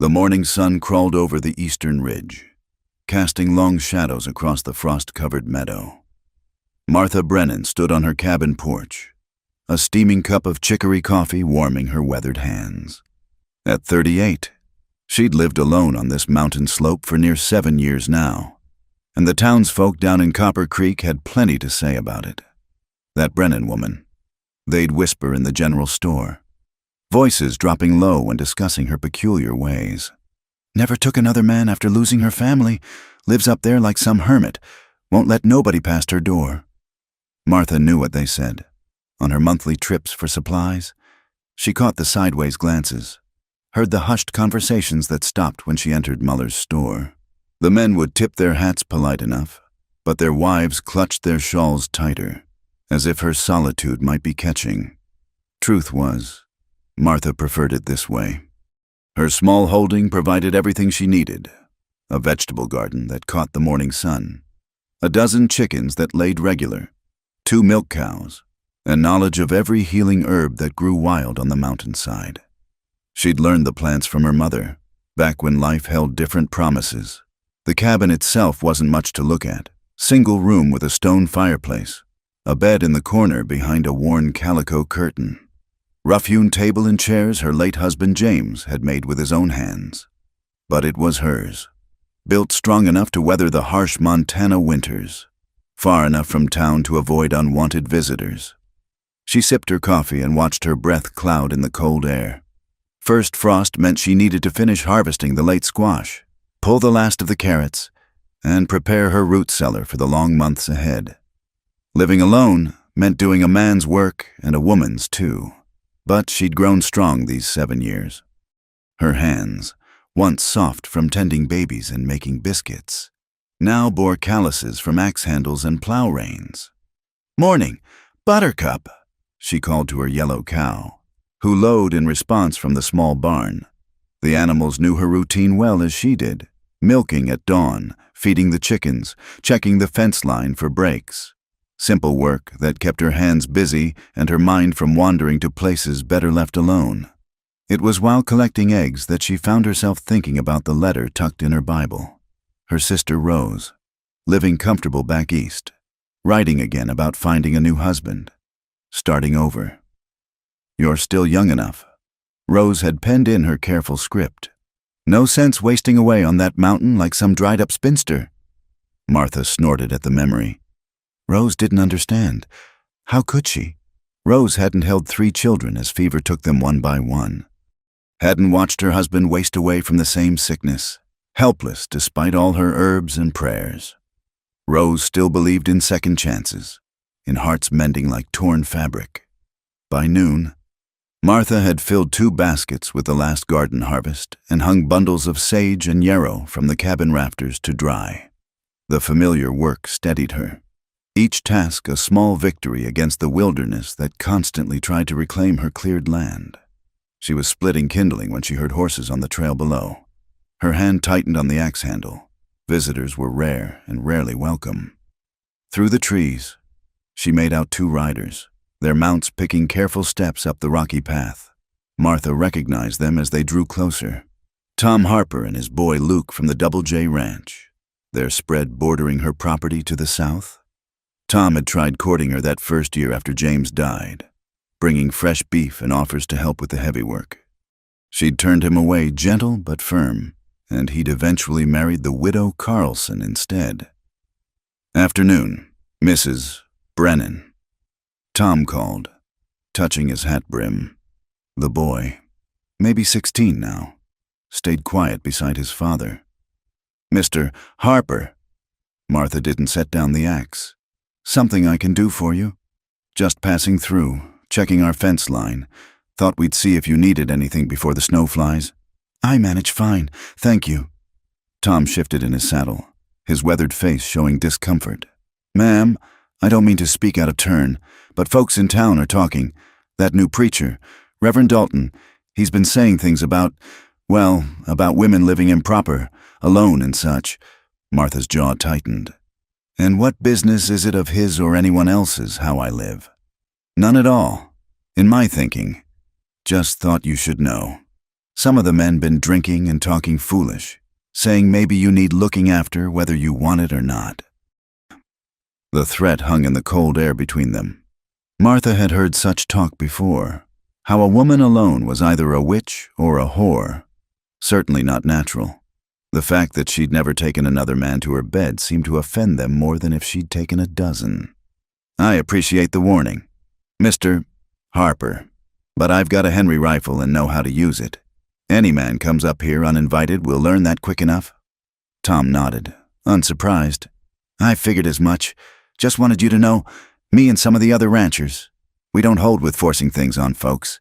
The morning sun crawled over the eastern ridge, casting long shadows across the frost-covered meadow. Martha Brennan stood on her cabin porch, a steaming cup of chicory coffee warming her weathered hands. At 38, she'd lived alone on this mountain slope for near 7 years now, and the townsfolk down in Copper Creek had plenty to say about it. That Brennan woman, they'd whisper in the general store, voices dropping low when discussing her peculiar ways. Never took another man after losing her family, lives up there like some hermit, won't let nobody past her door. Martha knew what they said. On her monthly trips for supplies, she caught the sideways glances, heard the hushed conversations that stopped when she entered Muller's store. The men would tip their hats polite enough, but their wives clutched their shawls tighter, as if her solitude might be catching. Truth was, Martha preferred it this way. Her small holding provided everything she needed: a vegetable garden that caught the morning sun, a dozen chickens that laid regular, 2 milk cows, and knowledge of every healing herb that grew wild on the mountainside. She'd learned the plants from her mother, back when life held different promises. The cabin itself wasn't much to look at. Single room with a stone fireplace, a bed in the corner behind a worn calico curtain. Rough-hewn table and chairs her late husband James had made with his own hands. But it was hers, built strong enough to weather the harsh Montana winters, far enough from town to avoid unwanted visitors. She sipped her coffee and watched her breath cloud in the cold air. First frost meant she needed to finish harvesting the late squash, pull the last of the carrots, and prepare her root cellar for the long months ahead. Living alone meant doing a man's work and a woman's too. But she'd grown strong these 7 years. Her hands, once soft from tending babies and making biscuits, now bore calluses from axe handles and plow reins. "Morning, Buttercup," she called to her yellow cow, who lowed in response from the small barn. The animals knew her routine well as she did, milking at dawn, feeding the chickens, checking the fence line for breaks. Simple work that kept her hands busy and her mind from wandering to places better left alone. It was while collecting eggs that she found herself thinking about the letter tucked in her Bible. Her sister Rose, living comfortable back east, writing again about finding a new husband, starting over. "You're still young enough," Rose had penned in her careful script. "No sense wasting away on that mountain like some dried-up spinster." Martha snorted at the memory. Rose didn't understand. How could she? Rose hadn't held 3 children as fever took them one by one. Hadn't watched her husband waste away from the same sickness, helpless despite all her herbs and prayers. Rose still believed in second chances, in hearts mending like torn fabric. By noon, Martha had filled 2 baskets with the last garden harvest and hung bundles of sage and yarrow from the cabin rafters to dry. The familiar work steadied her. Each task a small victory against the wilderness that constantly tried to reclaim her cleared land. She was splitting kindling when she heard horses on the trail below. Her hand tightened on the axe handle. Visitors were rare and rarely welcome. Through the trees, she made out 2 riders, their mounts picking careful steps up the rocky path. Martha recognized them as they drew closer. Tom Harper and his boy Luke from the Double J Ranch, their spread bordering her property to the south. Tom had tried courting her that first year after James died, bringing fresh beef and offers to help with the heavy work. She'd turned him away gentle but firm, and he'd eventually married the widow Carlson instead. Afternoon, Mrs. Brennan. Tom called, touching his hat brim. The boy, maybe 16 now, stayed quiet beside his father. "Mr. Harper." Martha didn't set down the axe. "Something I can do for you?" "Just passing through, checking our fence line. Thought we'd see if you needed anything before the snow flies." "I manage fine, thank you." Tom shifted in his saddle, his weathered face showing discomfort. "Ma'am, I don't mean to speak out of turn, but folks in town are talking. That new preacher, Reverend Dalton, he's been saying things about women living improper, alone and such." Martha's jaw tightened. "And what business is it of his or anyone else's how I live?" "None at all, in my thinking. Just thought you should know." Some of the men been drinking and talking foolish, saying maybe you need looking after whether you want it or not. The threat hung in the cold air between them. Martha had heard such talk before, how a woman alone was either a witch or a whore. Certainly not natural. The fact that she'd never taken another man to her bed seemed to offend them more than if she'd taken a dozen. I appreciate the warning, Mr. Harper, but I've got a Henry rifle and know how to use it. Any man comes up here uninvited will learn that quick enough. Tom nodded, unsurprised. I figured as much. Just wanted you to know, me and some of the other ranchers, we don't hold with forcing things on folks.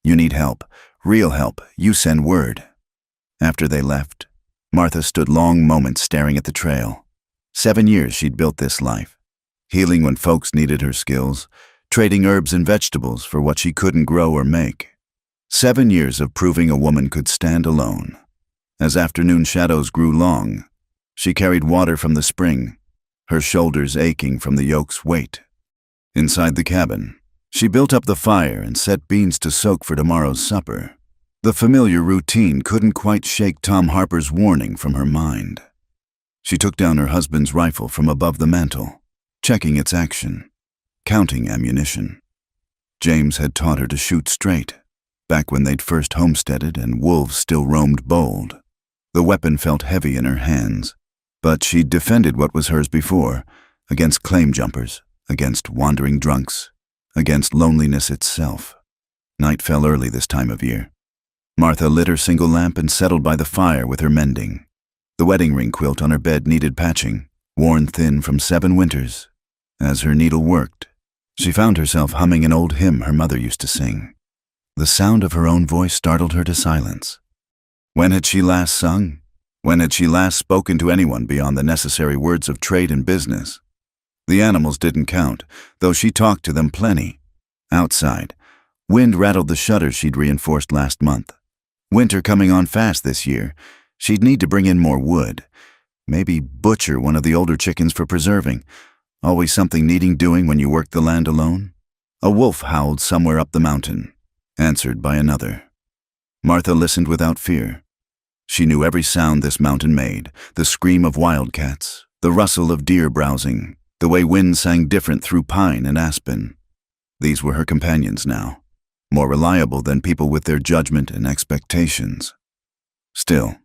You need help, real help, you send word. After they left, Martha stood long moments staring at the trail. 7 years she'd built this life, healing when folks needed her skills, trading herbs and vegetables for what she couldn't grow or make. 7 years of proving a woman could stand alone. As afternoon shadows grew long, she carried water from the spring, her shoulders aching from the yoke's weight. Inside the cabin, she built up the fire and set beans to soak for tomorrow's supper. The familiar routine couldn't quite shake Tom Harper's warning from her mind. She took down her husband's rifle from above the mantel, checking its action, counting ammunition. James had taught her to shoot straight, back when they'd first homesteaded and wolves still roamed bold. The weapon felt heavy in her hands, but she'd defended what was hers before, against claim jumpers, against wandering drunks, against loneliness itself. Night fell early this time of year. Martha lit her single lamp and settled by the fire with her mending. The wedding ring quilt on her bed needed patching, worn thin from 7 winters. As her needle worked, she found herself humming an old hymn her mother used to sing. The sound of her own voice startled her to silence. When had she last sung? When had she last spoken to anyone beyond the necessary words of trade and business? The animals didn't count, though she talked to them plenty. Outside, wind rattled the shutters she'd reinforced last month. Winter coming on fast this year. She'd need to bring in more wood. Maybe butcher one of the older chickens for preserving. Always something needing doing when you work the land alone. A wolf howled somewhere up the mountain, answered by another. Martha listened without fear. She knew every sound this mountain made, the scream of wildcats, the rustle of deer browsing, the way wind sang different through pine and aspen. These were her companions now, more reliable than people with their judgment and expectations. Still,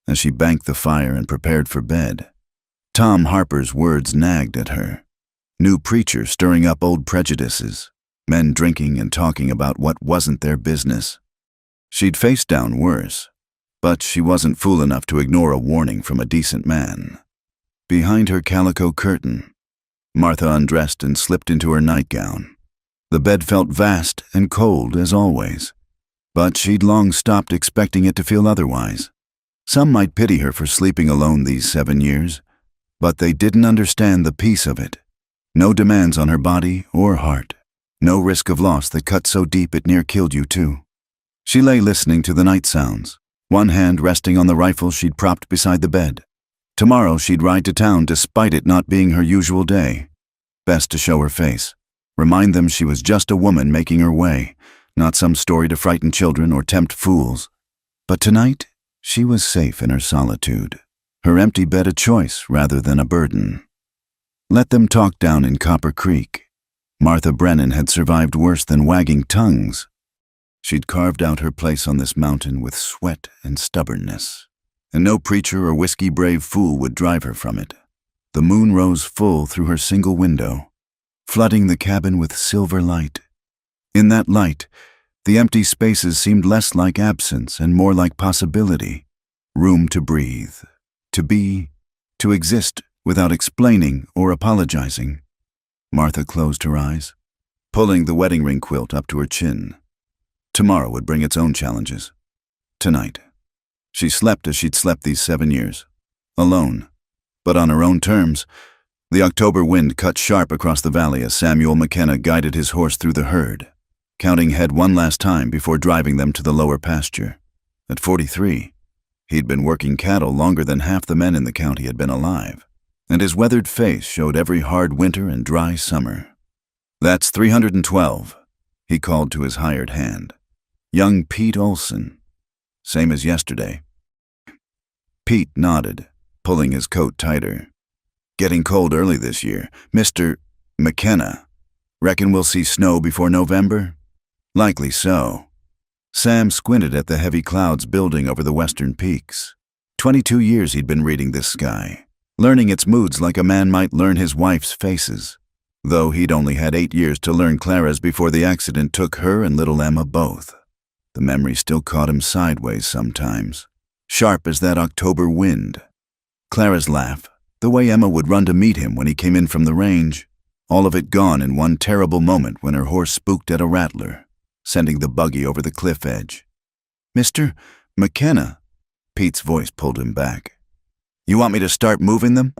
as she banked the fire and prepared for bed, Tom Harper's words nagged at her. New preachers stirring up old prejudices, men drinking and talking about what wasn't their business. She'd faced down worse, but she wasn't fool enough to ignore a warning from a decent man. Behind her calico curtain, Martha undressed and slipped into her nightgown. The bed felt vast and cold as always, but she'd long stopped expecting it to feel otherwise. Some might pity her for sleeping alone these 7 years, but they didn't understand the peace of it. No demands on her body or heart. No risk of loss that cut so deep it near killed you too. She lay listening to the night sounds, one hand resting on the rifle she'd propped beside the bed. Tomorrow she'd ride to town despite it not being her usual day. Best to show her face. Remind them she was just a woman making her way, not some story to frighten children or tempt fools. But tonight, she was safe in her solitude, her empty bed a choice rather than a burden. Let them talk down in Copper Creek. Martha Brennan had survived worse than wagging tongues. She'd carved out her place on this mountain with sweat and stubbornness, and no preacher or whiskey-brave fool would drive her from it. The moon rose full through her single window, flooding the cabin with silver light. In that light, the empty spaces seemed less like absence and more like possibility, room to breathe, to be, to exist without explaining or apologizing. Martha closed her eyes, pulling the wedding ring quilt up to her chin. Tomorrow would bring its own challenges. Tonight, she slept as she'd slept these 7 years, alone, but on her own terms. The October wind cut sharp across the valley as Samuel McKenna guided his horse through the herd, counting head one last time before driving them to the lower pasture. At 43, he'd been working cattle longer than half the men in the county had been alive, and his weathered face showed every hard winter and dry summer. "That's 312, he called to his hired hand. "Young Pete Olson." Same as yesterday. Pete nodded, pulling his coat tighter. Getting cold early this year. Mr. McKenna. Reckon we'll see snow before November? Likely so. Sam squinted at the heavy clouds building over the western peaks. 22 years he'd been reading this sky, learning its moods like a man might learn his wife's faces. Though he'd only had 8 years to learn Clara's before the accident took her and little Emma both. The memory still caught him sideways sometimes, sharp as that October wind. Clara's laugh, the way Emma would run to meet him when he came in from the range, all of it gone in one terrible moment when her horse spooked at a rattler, sending the buggy over the cliff edge. "Mr. McKenna," Pete's voice pulled him back. "You want me to start moving them?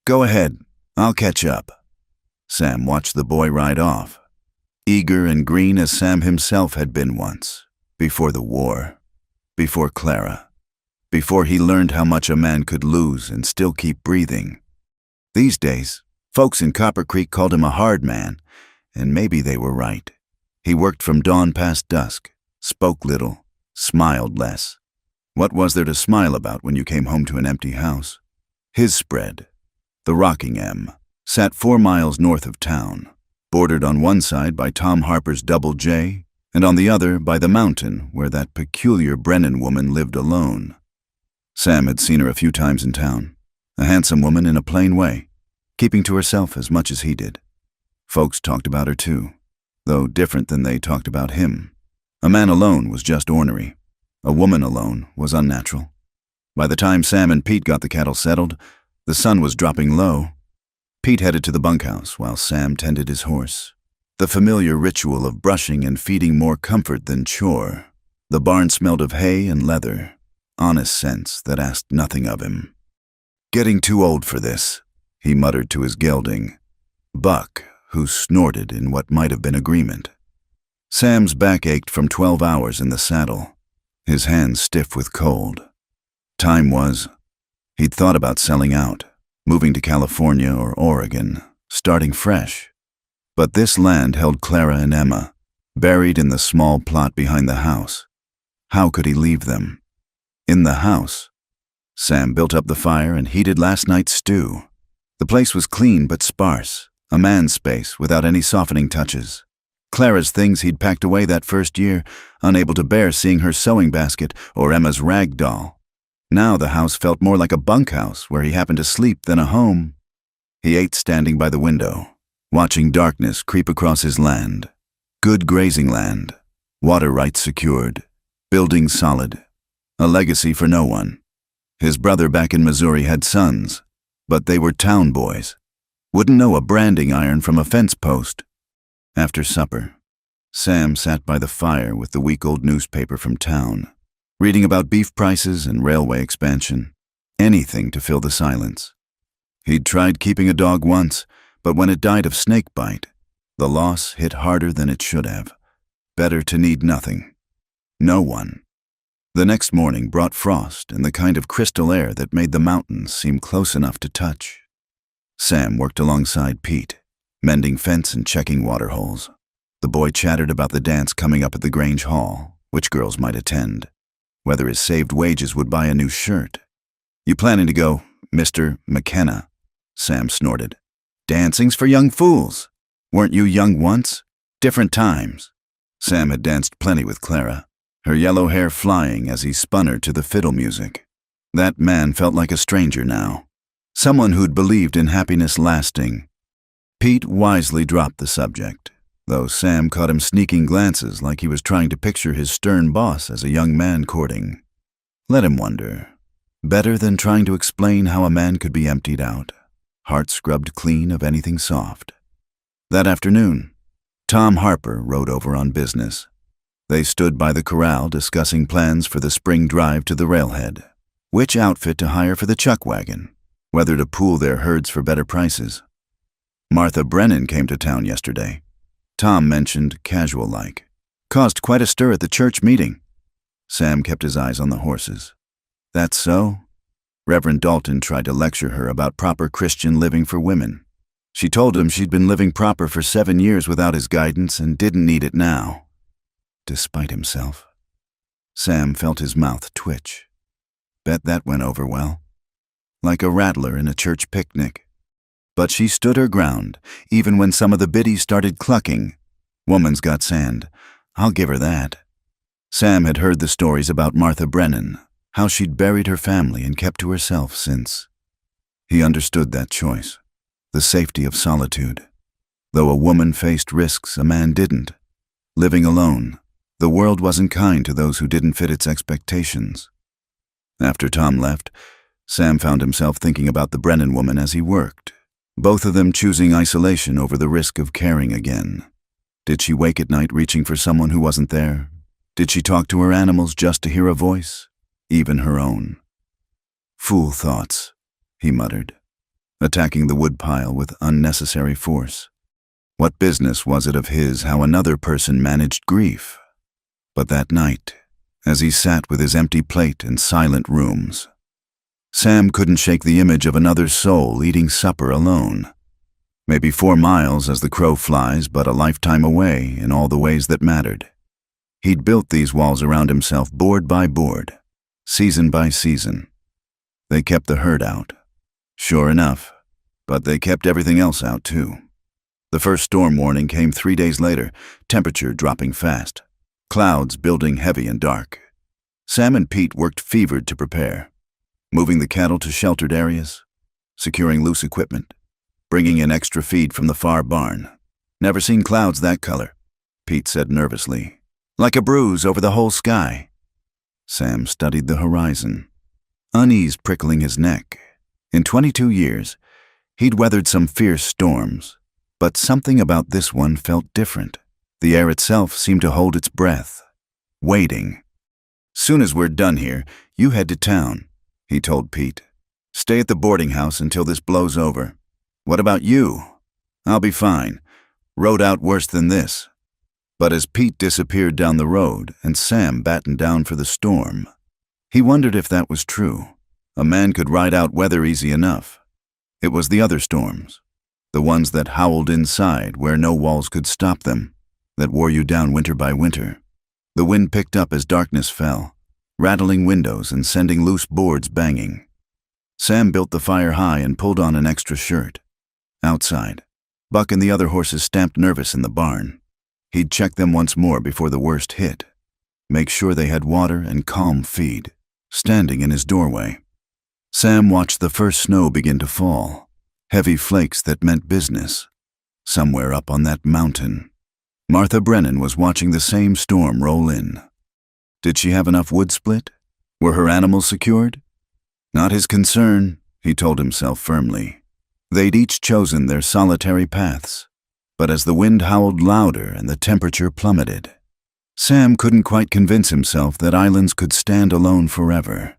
Go ahead, I'll catch up." Sam watched the boy ride off, eager and green as Sam himself had been once, before the war, before Clara, before he learned how much a man could lose and still keep breathing. These days, folks in Copper Creek called him a hard man, and maybe they were right. He worked from dawn past dusk, spoke little, smiled less. What was there to smile about when you came home to an empty house? His spread, the Rocking M, sat 4 miles north of town, bordered on one side by Tom Harper's Double J, and on the other by the mountain where that peculiar Brennan woman lived alone. Sam had seen her a few times in town, a handsome woman in a plain way, keeping to herself as much as he did. Folks talked about her too, though different than they talked about him. A man alone was just ornery. A woman alone was unnatural. By the time Sam and Pete got the cattle settled, the sun was dropping low. Pete headed to the bunkhouse while Sam tended his horse. The familiar ritual of brushing and feeding more comfort than chore. The barn smelled of hay and leather, honest sense that asked nothing of him. "Getting too old for this," he muttered to his gelding, Buck, who snorted in what might have been agreement. Sam's back ached from 12 hours in the saddle, his hands stiff with cold. Time was. He'd thought about selling out, moving to California or Oregon, starting fresh. But this land held Clara and Emma, buried in the small plot behind the house. How could he leave them? In the house, Sam built up the fire and heated last night's stew. The place was clean but sparse, a man's space without any softening touches. Clara's things he'd packed away that first year, unable to bear seeing her sewing basket or Emma's rag doll. Now the house felt more like a bunkhouse where he happened to sleep than a home. He ate standing by the window, watching darkness creep across his land. Good grazing land, water rights secured, buildings solid, a legacy for no one. His brother back in Missouri had sons, but they were town boys. Wouldn't know a branding iron from a fence post. After supper, Sam sat by the fire with the week-old newspaper from town, reading about beef prices and railway expansion, anything to fill the silence. He'd tried keeping a dog once, but when it died of snakebite, the loss hit harder than it should have. Better to need nothing. No one. The next morning brought frost and the kind of crystal air that made the mountains seem close enough to touch. Sam worked alongside Pete, mending fence and checking water holes. The boy chattered about the dance coming up at the Grange Hall, which girls might attend, whether his saved wages would buy a new shirt. "You planning to go, Mr. McKenna?" Sam snorted. "Dancing's for young fools. Weren't you young once? Different times." Sam had danced plenty with Clara, her yellow hair flying as he spun her to the fiddle music. That man felt like a stranger now, someone who'd believed in happiness lasting. Pete wisely dropped the subject, though Sam caught him sneaking glances like he was trying to picture his stern boss as a young man courting. Let him wonder. Better than trying to explain how a man could be emptied out, heart scrubbed clean of anything soft. That afternoon, Tom Harper rode over on business. They stood by the corral discussing plans for the spring drive to the railhead, which outfit to hire for the chuck wagon, whether to pool their herds for better prices. Martha Brennan came to town yesterday. Tom mentioned casual-like. Caused quite a stir at the church meeting. Sam kept his eyes on the horses. That's so? Reverend Dalton tried to lecture her about proper Christian living for women. She told him she'd been living proper for 7 years without his guidance and didn't need it now. Despite himself. Sam felt his mouth twitch. Bet that went over well. Like a rattler in a church picnic. But she stood her ground, even when some of the biddies started clucking. Woman's got sand. I'll give her that. Sam had heard the stories about Martha Brennan, how she'd buried her family and kept to herself since. He understood that choice, the safety of solitude. Though a woman faced risks, a man didn't. Living alone, the world wasn't kind to those who didn't fit its expectations. After Tom left, Sam found himself thinking about the Brennan woman as he worked, both of them choosing isolation over the risk of caring again. Did she wake at night reaching for someone who wasn't there? Did she talk to her animals just to hear a voice, even her own? Fool thoughts, he muttered, attacking the woodpile with unnecessary force. What business was it of his how another person managed grief? But that night, as he sat with his empty plate and silent rooms, Sam couldn't shake the image of another soul eating supper alone. Maybe 4 miles as the crow flies, but a lifetime away in all the ways that mattered. He'd built these walls around himself board by board, season by season. They kept the herd out. Sure enough, but they kept everything else out too. The first storm warning came 3 days later, temperature dropping fast, clouds building heavy and dark. Sam and Pete worked fevered to prepare, moving the cattle to sheltered areas, securing loose equipment, bringing in extra feed from the far barn. Never seen clouds that color, Pete said nervously. Like a bruise over the whole sky. Sam studied the horizon, unease prickling his neck. In 22 years, he'd weathered some fierce storms, but something about this one felt different. The air itself seemed to hold its breath, waiting. Soon as we're done here, you head to town, he told Pete. Stay at the boarding house until this blows over. What about you? I'll be fine. Rode out worse than this. But as Pete disappeared down the road and Sam battened down for the storm, he wondered if that was true. A man could ride out weather easy enough. It was the other storms, the ones that howled inside where no walls could stop them, that wore you down winter by winter. The wind picked up as darkness fell, rattling windows and sending loose boards banging. Sam built the fire high and pulled on an extra shirt. Outside, Buck and the other horses stamped nervous in the barn. He'd check them once more before the worst hit, make sure they had water and calm feed, standing in his doorway. Sam watched the first snow begin to fall, heavy flakes that meant business. Somewhere up on that mountain, Martha Brennan was watching the same storm roll in. Did she have enough wood split? Were her animals secured? Not his concern, he told himself firmly. They'd each chosen their solitary paths. But as the wind howled louder and the temperature plummeted, Sam couldn't quite convince himself that islands could stand alone forever.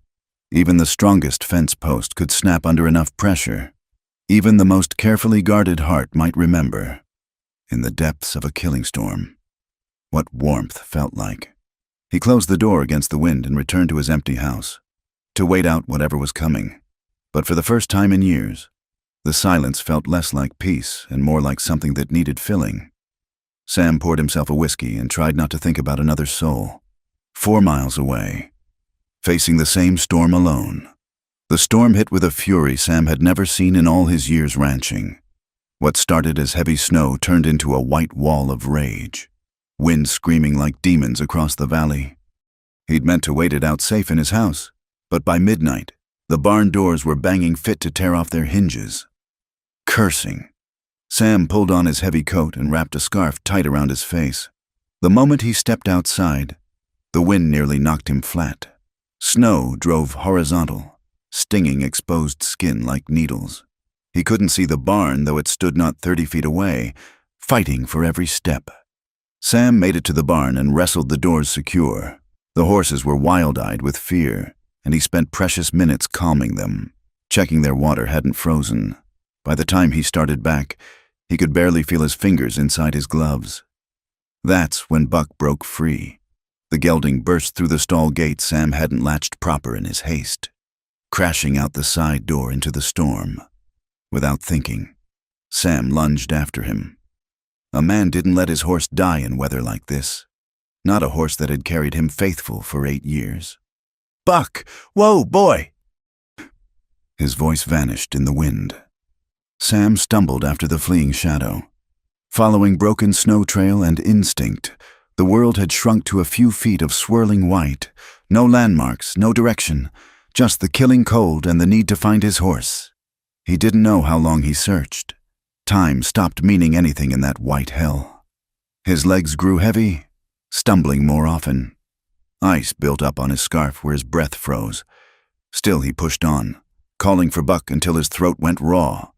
Even the strongest fence post could snap under enough pressure. Even the most carefully guarded heart might remember, in the depths of a killing storm, what warmth felt like. He closed the door against the wind and returned to his empty house, to wait out whatever was coming. But for the first time in years, the silence felt less like peace and more like something that needed filling. Sam poured himself a whiskey and tried not to think about another soul. 4 miles away, facing the same storm alone. The storm hit with a fury Sam had never seen in all his years ranching. What started as heavy snow turned into a white wall of rage, wind screaming like demons across the valley. He'd meant to wait it out safe in his house, but by midnight, the barn doors were banging fit to tear off their hinges. Cursing, Sam pulled on his heavy coat and wrapped a scarf tight around his face. The moment he stepped outside, the wind nearly knocked him flat. Snow drove horizontal, stinging exposed skin like needles. He couldn't see the barn, though it stood not 30 feet away, fighting for every step. Sam made it to the barn and wrestled the doors secure. The horses were wild-eyed with fear, and he spent precious minutes calming them, checking their water hadn't frozen. By the time he started back, he could barely feel his fingers inside his gloves. That's when Buck broke free. The gelding burst through the stall gate Sam hadn't latched proper in his haste, crashing out the side door into the storm. Without thinking, Sam lunged after him. A man didn't let his horse die in weather like this. not a horse that had carried him faithful for 8 years. "Buck! Whoa, boy!" His voice vanished in the wind. Sam stumbled after the fleeing shadow. Following broken snow trail and instinct, the world had shrunk to a few feet of swirling white. No landmarks, no direction, just the killing cold and the need to find his horse. He didn't know how long he searched. Time stopped meaning anything in that white hell. His legs grew heavy, stumbling more often. Ice built up on his scarf where his breath froze. Still he pushed on, calling for Buck until his throat went raw.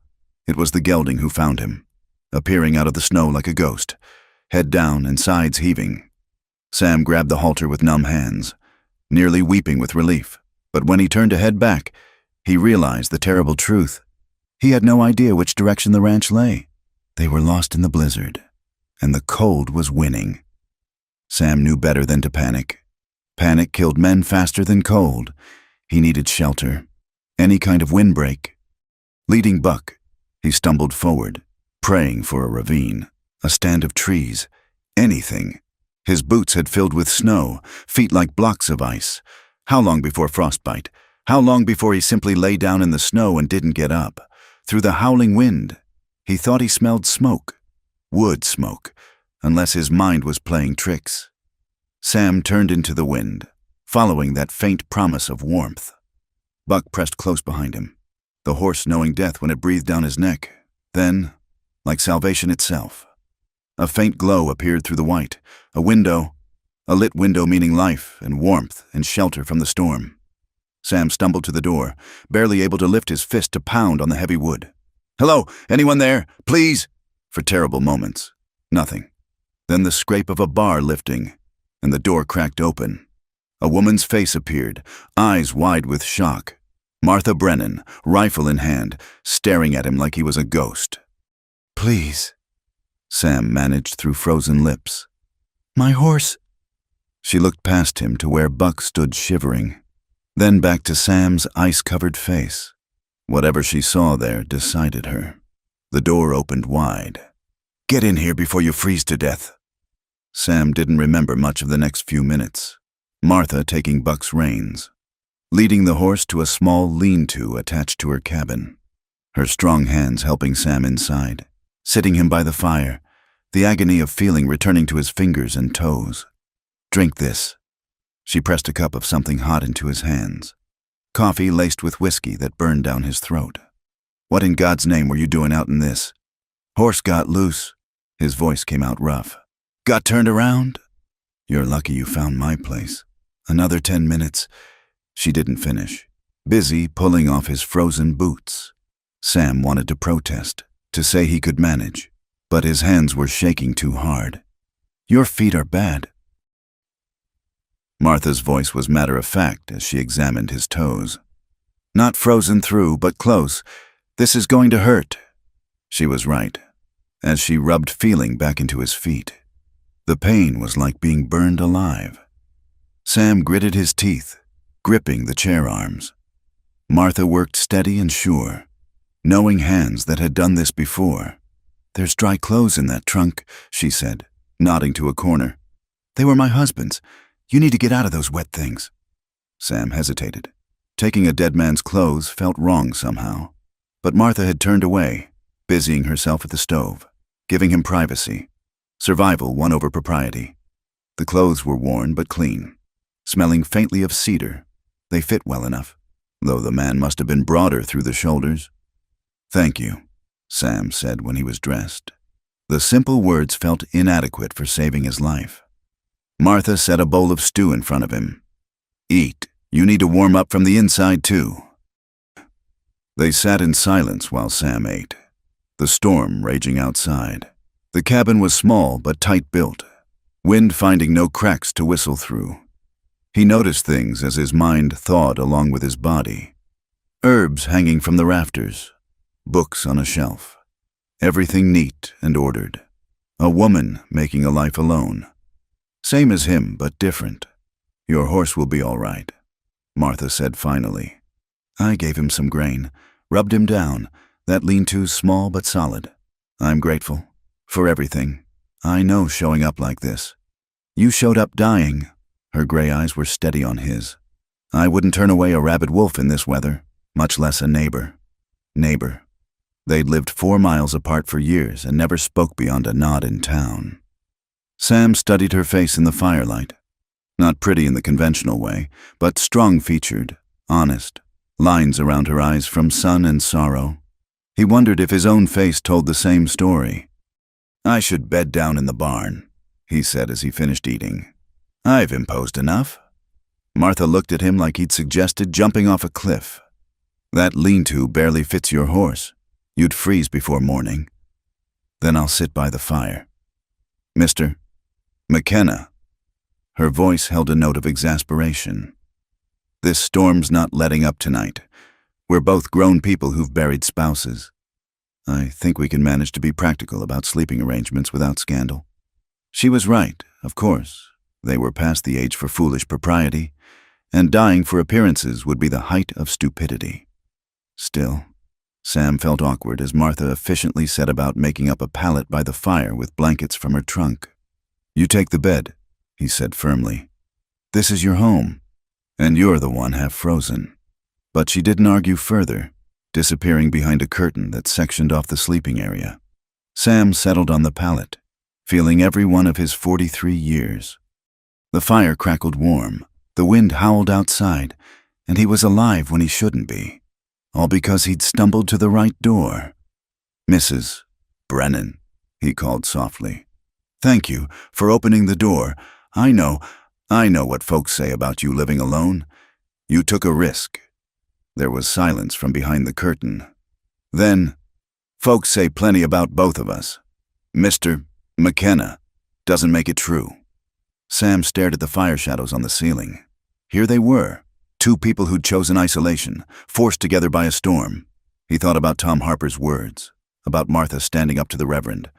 It was the gelding who found him, appearing out of the snow like a ghost, head down and sides heaving. Sam grabbed the halter with numb hands, nearly weeping with relief. But when he turned to head back, he realized the terrible truth. He had no idea which direction the ranch lay. They were lost in the blizzard, and the cold was winning. Sam knew better than to panic. Panic killed men faster than cold. He needed shelter, any kind of windbreak. Leading Buck, he stumbled forward, praying for a ravine, a stand of trees, anything. His boots had filled with snow, feet like blocks of ice. How long before frostbite? How long before he simply lay down in the snow and didn't get up? Through the howling wind, he thought he smelled smoke. Wood smoke, unless his mind was playing tricks. Sam turned into the wind, following that faint promise of warmth. Buck pressed close behind him, the horse knowing death when it breathed down his neck. Then, like salvation itself, a faint glow appeared through the white, a lit window meaning life and warmth and shelter from the storm. Sam stumbled to the door, barely able to lift his fist to pound on the heavy wood. "Hello, anyone there? Please?" For terrible moments, nothing. Then the scrape of a bar lifting, and the door cracked open. A woman's face appeared, eyes wide with shock. Martha Brennan, rifle in hand, staring at him like he was a ghost. "Please," Sam managed through frozen lips. "My horse." She looked past him to where Buck stood shivering, then back to Sam's ice-covered face. Whatever she saw there decided her. The door opened wide. "Get in here before you freeze to death." Sam didn't remember much of the next few minutes. Martha taking Buck's reins, leading the horse to a small lean-to attached to her cabin. Her strong hands helping Sam inside, sitting him by the fire, the agony of feeling returning to his fingers and toes. "Drink this." She pressed a cup of something hot into his hands. Coffee laced with whiskey that burned down his throat. "What in God's name were you doing out in this?" "Horse got loose." His voice came out rough. "Got turned around?" "You're lucky you found my place." "Another 10 minutes." She didn't finish, busy pulling off his frozen boots. Sam wanted to protest, to say he could manage, but his hands were shaking too hard. "Your feet are bad." Martha's voice was matter-of-fact as she examined his toes. "Not frozen through, but close. This is going to hurt." She was right, as she rubbed feeling back into his feet. The pain was like being burned alive. Sam gritted his teeth, gripping the chair arms. Martha worked steady and sure, knowing hands that had done this before. "There's dry clothes in that trunk," she said, nodding to a corner. "They were my husband's. You need to get out of those wet things." Sam hesitated. Taking a dead man's clothes felt wrong somehow. But Martha had turned away, busying herself at the stove, giving him privacy. Survival won over propriety. The clothes were worn but clean, smelling faintly of cedar. They fit well enough, though the man must have been broader through the shoulders. "Thank you," Sam said when he was dressed. The simple words felt inadequate for saving his life. Martha set a bowl of stew in front of him. "Eat. You need to warm up from the inside, too." They sat in silence while Sam ate, the storm raging outside. The cabin was small but tight-built, wind finding no cracks to whistle through. He noticed things as his mind thawed along with his body. Herbs hanging from the rafters, books on a shelf, everything neat and ordered. A woman making a life alone. Same as him, but different. "Your horse will be all right," Martha said finally. "I gave him some grain, rubbed him down. That lean-to's small but solid. I'm grateful. For everything. I know showing up like this." You showed up dying." Her gray eyes were steady on his. "I wouldn't turn away a rabid wolf in this weather, much less a neighbor." Neighbor. They'd lived 4 miles apart for years and never spoke beyond a nod in town. Sam studied her face in the firelight. Not pretty in the conventional way, but strong-featured, honest, lines around her eyes from sun and sorrow. He wondered if his own face told the same story. "I should bed down in the barn," he said as he finished eating. "I've imposed enough." Martha looked at him like he'd suggested jumping off a cliff. "That lean-to barely fits your horse. You'd freeze before morning." "Then I'll sit by the fire." "Mr. McKenna." Her voice held a note of exasperation. "This storm's not letting up tonight. We're both grown people who've buried spouses. I think we can manage to be practical about sleeping arrangements without scandal." She was right, of course. They were past the age for foolish propriety, and dying for appearances would be the height of stupidity. Still, Sam felt awkward as Martha efficiently set about making up a pallet by the fire with blankets from her trunk. "You take the bed," he said firmly. "This is your home, and you're the one half frozen." But she didn't argue further, disappearing behind a curtain that sectioned off the sleeping area. Sam settled on the pallet, feeling every one of his 43 years. The fire crackled warm, the wind howled outside, and he was alive when he shouldn't be. All because he'd stumbled to the right door. "Mrs. Brennan," he called softly. "Thank you for opening the door. I know what folks say about you living alone. You took a risk." There was silence from behind the curtain. Then, "Folks say plenty about both of us. Mr. McKenna doesn't make it true." Sam stared at the fire shadows on the ceiling. Here they were, 2 people who'd chosen isolation, forced together by a storm. He thought about Tom Harper's words, about Martha standing up to the Reverend.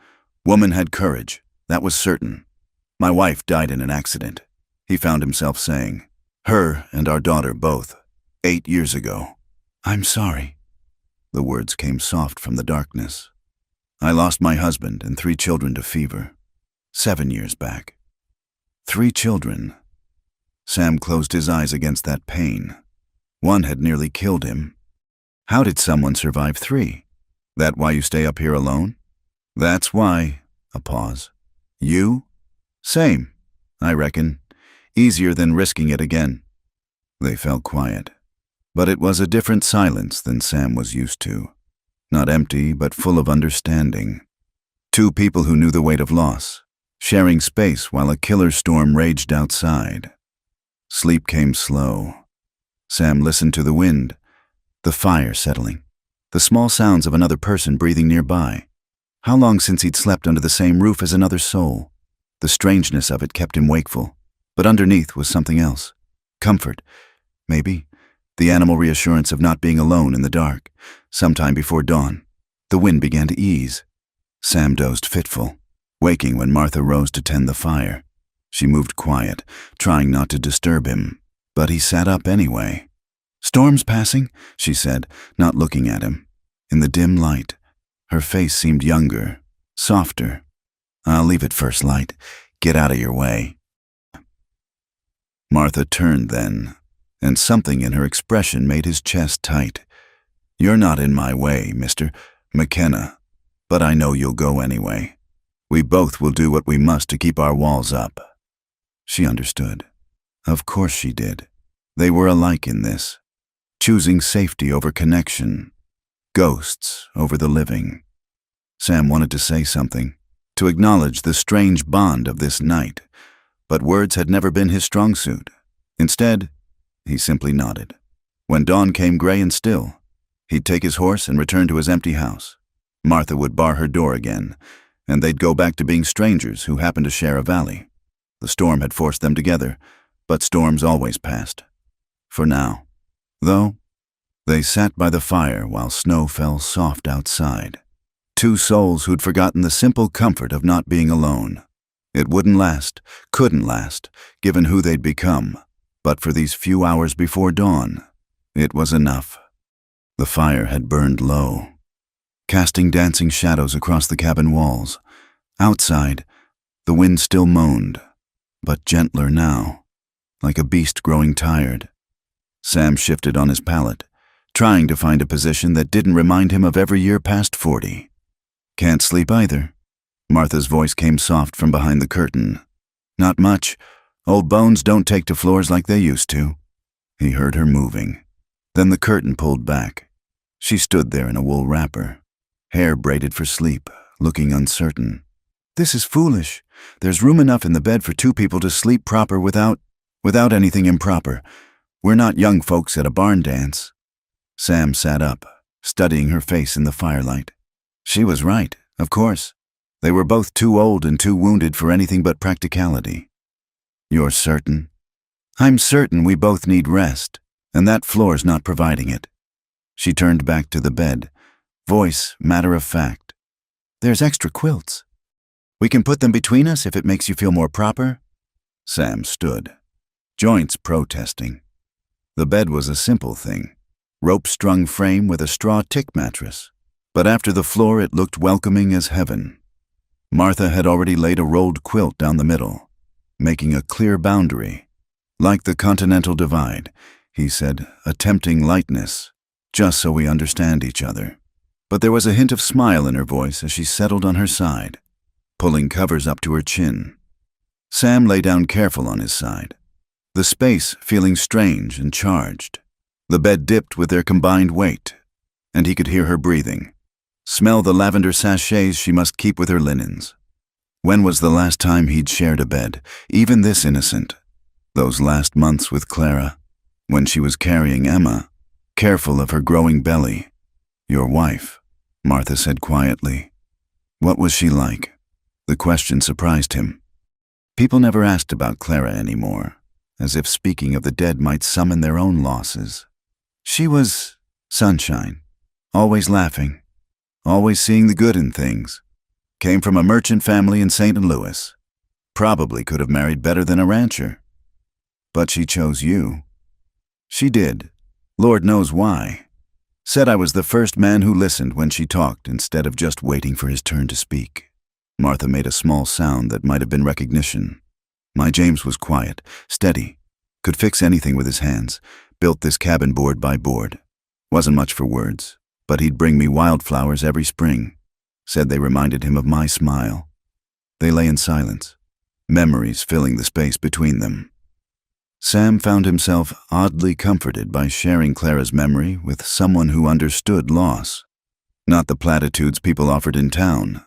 Woman had courage, that was certain. "My wife died in an accident," he found himself saying. "Her and our daughter both, 8 years ago." "I'm sorry." The words came soft from the darkness. "I lost my husband and 3 children to fever. 7 years back." 3 children. Sam closed his eyes against that pain. One had nearly killed him. How did someone survive 3? That why you stay up here alone? "That's why." A pause. "You?" "Same, I reckon. Easier than risking it again." They fell quiet. But it was a different silence than Sam was used to. Not empty, but full of understanding. 2 people who knew the weight of loss, sharing space while a killer storm raged outside. Sleep came slow. Sam listened to the wind, the fire settling, the small sounds of another person breathing nearby. How long since he'd slept under the same roof as another soul? The strangeness of it kept him wakeful, but underneath was something else. Comfort, maybe. The animal reassurance of not being alone in the dark. Sometime before dawn, the wind began to ease. Sam dozed fitful, waking when Martha rose to tend the fire. She moved quiet, trying not to disturb him, but he sat up anyway. "Storm's passing," she said, not looking at him. In the dim light, her face seemed younger, softer. "I'll leave it first light. Get out of your way." Martha turned then, and something in her expression made his chest tight. "You're not in my way, Mr. McKenna, but I know you'll go anyway. We both will do what we must to keep our walls up." She understood. Of course she did. They were alike in this, choosing safety over connection, ghosts over the living. Sam wanted to say something, to acknowledge the strange bond of this night, but words had never been his strong suit. Instead, he simply nodded. When dawn came gray and still, he'd take his horse and return to his empty house. Martha would bar her door again, and they'd go back to being strangers who happened to share a valley. The storm had forced them together, but storms always passed. For now. Though, they sat by the fire while snow fell soft outside. 2 souls who'd forgotten the simple comfort of not being alone. It wouldn't last, couldn't last, given who they'd become. But for these few hours before dawn, it was enough. The fire had burned low, casting dancing shadows across the cabin walls. Outside, the wind still moaned, but gentler now, like a beast growing tired. Sam shifted on his pallet, trying to find a position that didn't remind him of every year past 40. "Can't sleep either." Martha's voice came soft from behind the curtain. "Not much. Old bones don't take to floors like they used to." He heard her moving. Then the curtain pulled back. She stood there in a wool wrapper, hair braided for sleep, looking uncertain. "This is foolish. There's room enough in the bed for 2 people to sleep proper without anything improper. We're not young folks at a barn dance." Sam sat up, studying her face in the firelight. She was right, of course. They were both too old and too wounded for anything but practicality. "You're certain?" "I'm certain we both need rest, and that floor's not providing it." She turned back to the bed, voice matter of fact. "There's extra quilts. We can put them between us if it makes you feel more proper." Sam stood, joints protesting. The bed was a simple thing, rope-strung frame with a straw tick mattress, but after the floor it looked welcoming as heaven. Martha had already laid a rolled quilt down the middle, making a clear boundary. "Like the Continental Divide," he said, attempting lightness, "just so we understand each other." But there was a hint of smile in her voice as she settled on her side, pulling covers up to her chin. Sam lay down careful on his side, the space feeling strange and charged. The bed dipped with their combined weight, and he could hear her breathing, smell the lavender sachets she must keep with her linens. When was the last time he'd shared a bed, even this innocent? Those last months with Clara, when she was carrying Emma, careful of her growing belly. "Your wife," Martha said quietly. What was she like? The question surprised him. People never asked about Clara anymore, as if speaking of the dead might summon their own losses. She was sunshine, always laughing, always seeing the good in things. Came from a merchant family in St. Louis. Probably could have married better than a rancher. But she chose you. She did. Lord knows why. Said I was the first man who listened when she talked instead of just waiting for his turn to speak. Martha made a small sound that might have been recognition. My James was quiet, steady, could fix anything with his hands, built this cabin board by board. Wasn't much for words, but he'd bring me wildflowers every spring. Said they reminded him of my smile. They lay in silence, memories filling the space between them. Sam found himself oddly comforted by sharing Clara's memory with someone who understood loss. Not the platitudes people offered in town,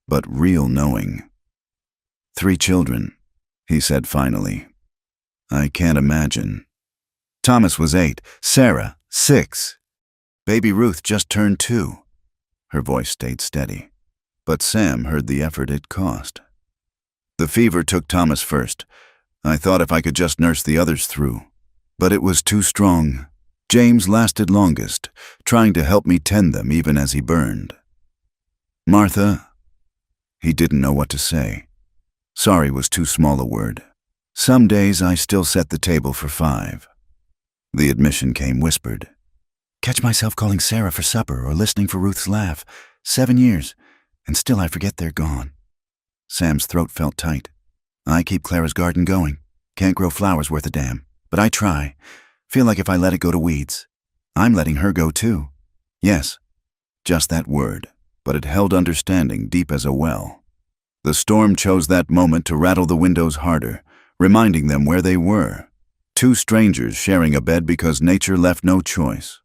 but real knowing. 3 children, he said finally. I can't imagine. Thomas was 8, Sarah, 6. Baby Ruth just turned 2. Her voice stayed steady, but Sam heard the effort it cost. The fever took Thomas first. I thought if I could just nurse the others through, but it was too strong. James lasted longest, trying to help me tend them even as he burned. Martha, he didn't know what to say. Sorry was too small a word. Some days I still set the table for 5. The admission came whispered. Catch myself calling Sarah for supper or listening for Ruth's laugh. 7 years, and still I forget they're gone. Sam's throat felt tight. I keep Clara's garden going. Can't grow flowers worth a damn, but I try. Feel like if I let it go to weeds, I'm letting her go too. Yes, just that word, but it held understanding deep as a well. The storm chose that moment to rattle the windows harder, reminding them where they were. 2 strangers sharing a bed because nature left no choice.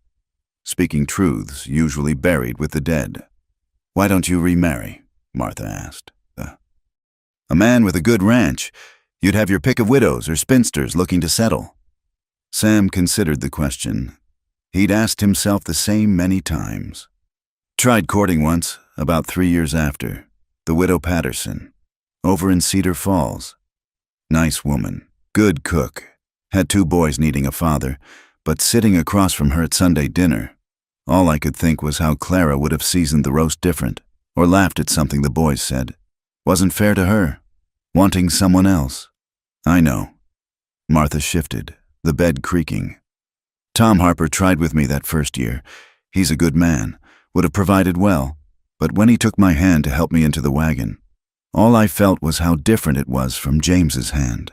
Speaking truths usually buried with the dead. Why don't you remarry? Martha asked. A man with a good ranch. You'd have your pick of widows or spinsters looking to settle. Sam considered the question. He'd asked himself the same many times. Tried courting once, about 3 years after. The widow Patterson, over in Cedar Falls. Nice woman, good cook. Had 2 boys needing a father, but sitting across from her at Sunday dinner, all I could think was how Clara would have seasoned the roast different, or laughed at something the boys said. Wasn't fair to her, wanting someone else. I know. Martha shifted, the bed creaking. Tom Harper tried with me that first year. He's a good man, would have provided well, but when he took my hand to help me into the wagon, all I felt was how different it was from James's hand.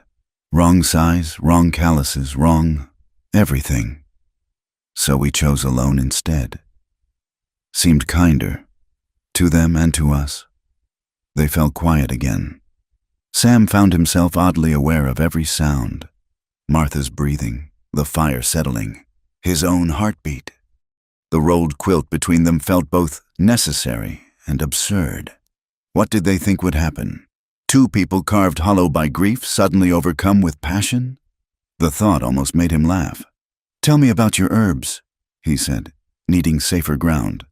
Wrong size, wrong calluses, wrong everything. So we chose alone instead. Seemed kinder, to them and to us. They fell quiet again. Sam found himself oddly aware of every sound. Martha's breathing, the fire settling, his own heartbeat. The rolled quilt between them felt both necessary and absurd. What did they think would happen? Two people carved hollow by grief, suddenly overcome with passion? The thought almost made him laugh. "Tell me about your herbs," he said, needing safer ground.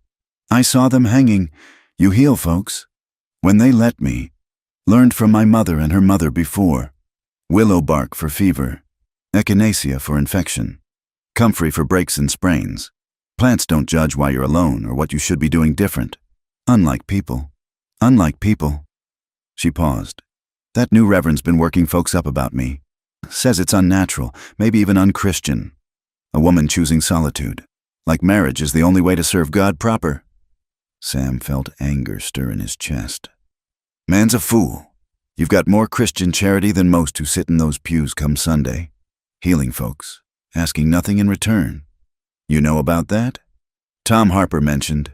"I saw them hanging. You heal folks. When they let me. Learned from my mother and her mother before. Willow bark for fever. Echinacea for infection. Comfrey for breaks and sprains. Plants don't judge why you're alone or what you should be doing different. Unlike people. Unlike people." She paused. "That new reverend's been working folks up about me. Says it's unnatural, maybe even unchristian. A woman choosing solitude. Like marriage is the only way to serve God proper." Sam felt anger stir in his chest. "Man's a fool. You've got more Christian charity than most who sit in those pews come Sunday. Healing folks, asking nothing in return. You know about that? Tom Harper mentioned.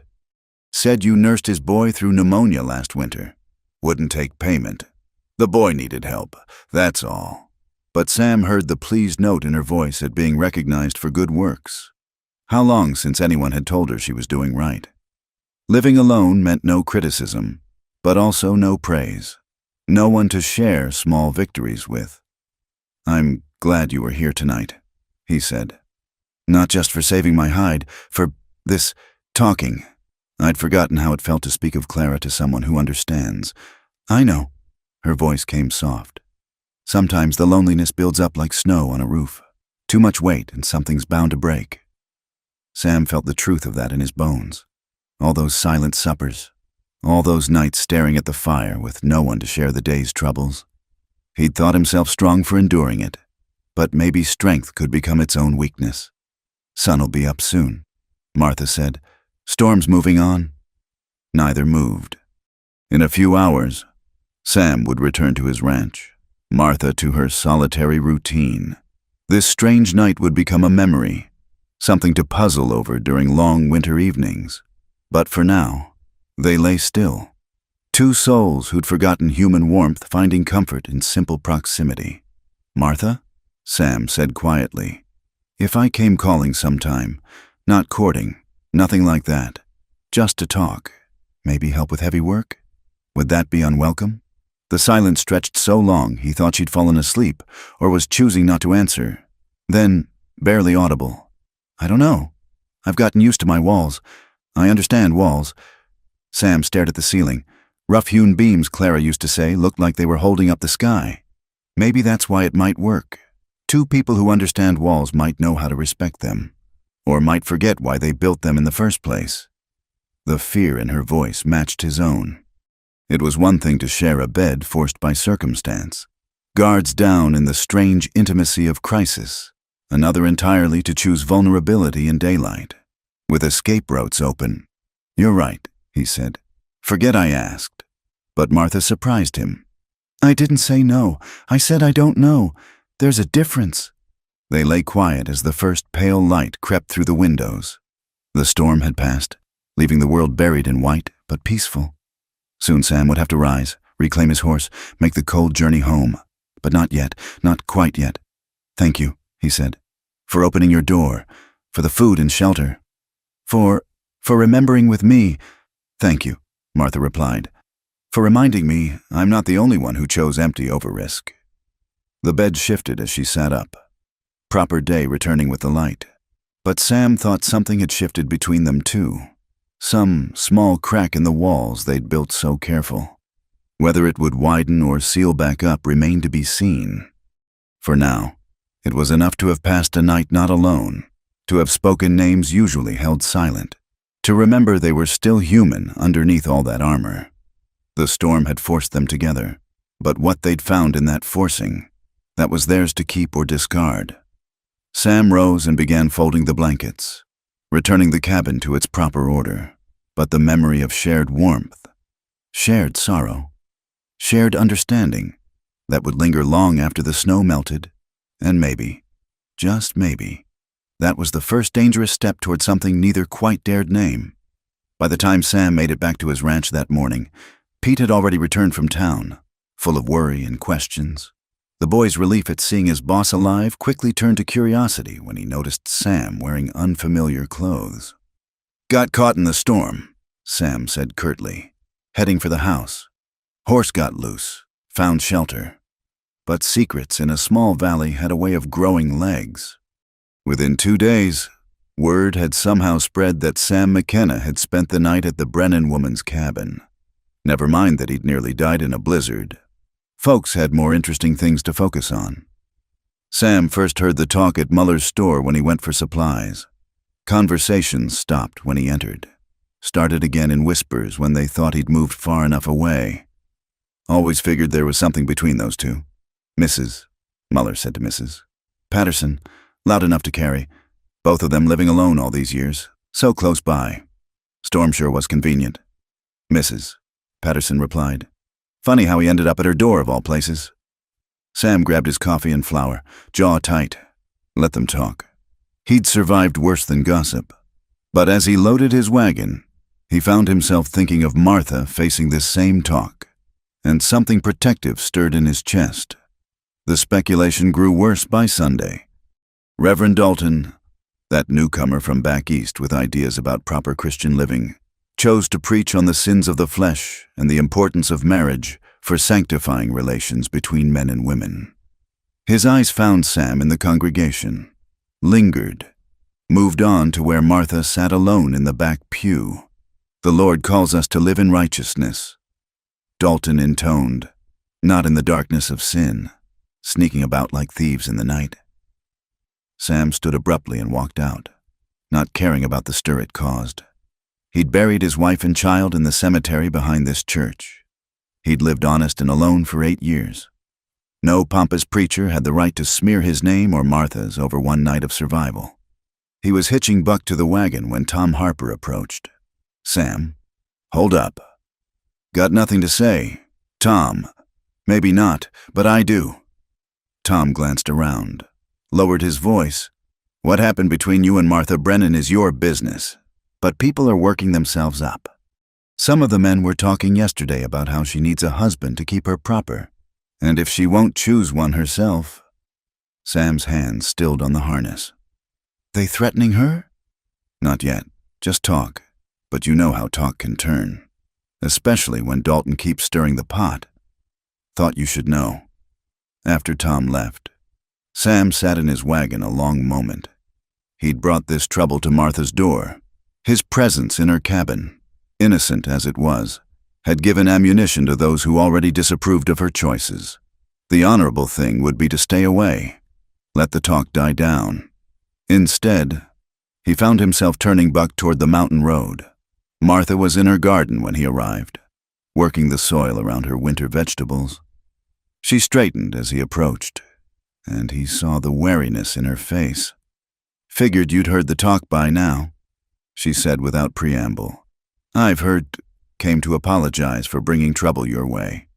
Said you nursed his boy through pneumonia last winter. Wouldn't take payment. The boy needed help, that's all." But Sam heard the pleased note in her voice at being recognized for good works. How long since anyone had told her she was doing right? Living alone meant no criticism, but also no praise. No one to share small victories with. "I'm glad you were here tonight," he said. "Not just for saving my hide, for this talking. I'd forgotten how it felt to speak of Clara to someone who understands." "I know." Her voice came soft. "Sometimes the loneliness builds up like snow on a roof. Too much weight and something's bound to break." Sam felt the truth of that in his bones. All those silent suppers. All those nights staring at the fire with no one to share the day's troubles. He'd thought himself strong for enduring it, but maybe strength could become its own weakness. "Sun'll be up soon," Martha said. "Storm's moving on." Neither moved. In a few hours, Sam would return to his ranch, Martha to her solitary routine. This strange night would become a memory, something to puzzle over during long winter evenings. But for now, they lay still. Two souls who'd forgotten human warmth finding comfort in simple proximity. "Martha?" Sam said quietly. "If I came calling sometime, not courting, nothing like that, just to talk, maybe help with heavy work, would that be unwelcome?" The silence stretched so long he thought she'd fallen asleep or was choosing not to answer. Then, barely audible, "I don't know. I've gotten used to my walls. I understand walls." Sam stared at the ceiling. Rough-hewn beams, Clara used to say, looked like they were holding up the sky. Maybe that's why it might work. Two people who understand walls might know how to respect them, or might forget why they built them in the first place. The fear in her voice matched his own. It was one thing to share a bed forced by circumstance, guards down in the strange intimacy of crisis, another entirely to choose vulnerability in daylight, with escape routes open. "You're right," he said. "Forget I asked." But Martha surprised him. "I didn't say no. I said I don't know. There's a difference." They lay quiet as the first pale light crept through the windows. The storm had passed, leaving the world buried in white but peaceful. Soon Sam would have to rise, reclaim his horse, make the cold journey home. But not yet, not quite yet. "Thank you," he said, "for opening your door, for the food and shelter. For remembering with me." "Thank you," Martha replied, "for reminding me I'm not the only one who chose empty over risk." The bed shifted as she sat up. Proper day returning with the light. But Sam thought something had shifted between them too. Some small crack in the walls they'd built so careful. Whether it would widen or seal back up remained to be seen. For now, it was enough to have passed a night not alone, to have spoken names usually held silent, to remember they were still human underneath all that armor. The storm had forced them together, but what they'd found in that forcing, that was theirs to keep or discard. Sam rose and began folding the blankets, returning the cabin to its proper order. But the memory of shared warmth, shared sorrow, shared understanding that would linger long after the snow melted, and maybe, just maybe, that was the first dangerous step toward something neither quite dared name. By the time Sam made it back to his ranch that morning, Pete had already returned from town, full of worry and questions. The boy's relief at seeing his boss alive quickly turned to curiosity when he noticed Sam wearing unfamiliar clothes. "Got caught in the storm," Sam said curtly, heading for the house. "Horse got loose, found shelter. But secrets in a small valley had a way of growing legs." Within 2 days, word had somehow spread that Sam McKenna had spent the night at the Brennan woman's cabin. Never mind that he'd nearly died in a blizzard. Folks had more interesting things to focus on. Sam first heard the talk at Muller's store when he went for supplies. Conversations stopped when he entered, started again in whispers when they thought he'd moved far enough away. "Always figured there was something between those two. Mrs., Muller said to Mrs. Patterson, loud enough to carry. Both of them living alone all these years, so close by. Storm sure was convenient." "Mrs., Patterson replied. "Funny how he ended up at her door of all places." Sam grabbed his coffee and flour, jaw tight. Let them talk. He'd survived worse than gossip. But as he loaded his wagon, he found himself thinking of Martha facing this same talk, and something protective stirred in his chest. The speculation grew worse by Sunday. Reverend Dalton, that newcomer from back east with ideas about proper Christian living, chose to preach on the sins of the flesh and the importance of marriage for sanctifying relations between men and women. His eyes found Sam in the congregation, lingered, moved on to where Martha sat alone in the back pew. "The Lord calls us to live in righteousness," Dalton intoned, "not in the darkness of sin, sneaking about like thieves in the night." Sam stood abruptly and walked out, not caring about the stir it caused. He'd buried his wife and child in the cemetery behind this church. He'd lived honest and alone for 8 years. No pompous preacher had the right to smear his name or Martha's over one night of survival. He was hitching Buck to the wagon when Tom Harper approached. "Sam, hold up." "Got nothing to say." "Tom, maybe not, but I do." Tom glanced around, lowered his voice. "What happened between you and Martha Brennan is your business, but people are working themselves up. Some of the men were talking yesterday about how she needs a husband to keep her proper, and if she won't choose one herself." Sam's hands stilled on the harness. "They threatening her?" "Not yet, just talk, but you know how talk can turn, especially when Dalton keeps stirring the pot. Thought you should know." After Tom left, Sam sat in his wagon a long moment. He'd brought this trouble to Martha's door. His presence in her cabin, innocent as it was, had given ammunition to those who already disapproved of her choices. The honorable thing would be to stay away, let the talk die down. Instead, he found himself turning Buck toward the mountain road. Martha was in her garden when he arrived, working the soil around her winter vegetables. She straightened as he approached, and he saw the wariness in her face. "Figured you'd heard the talk by now," she said without preamble. "I've heard, came to apologize for bringing trouble your way.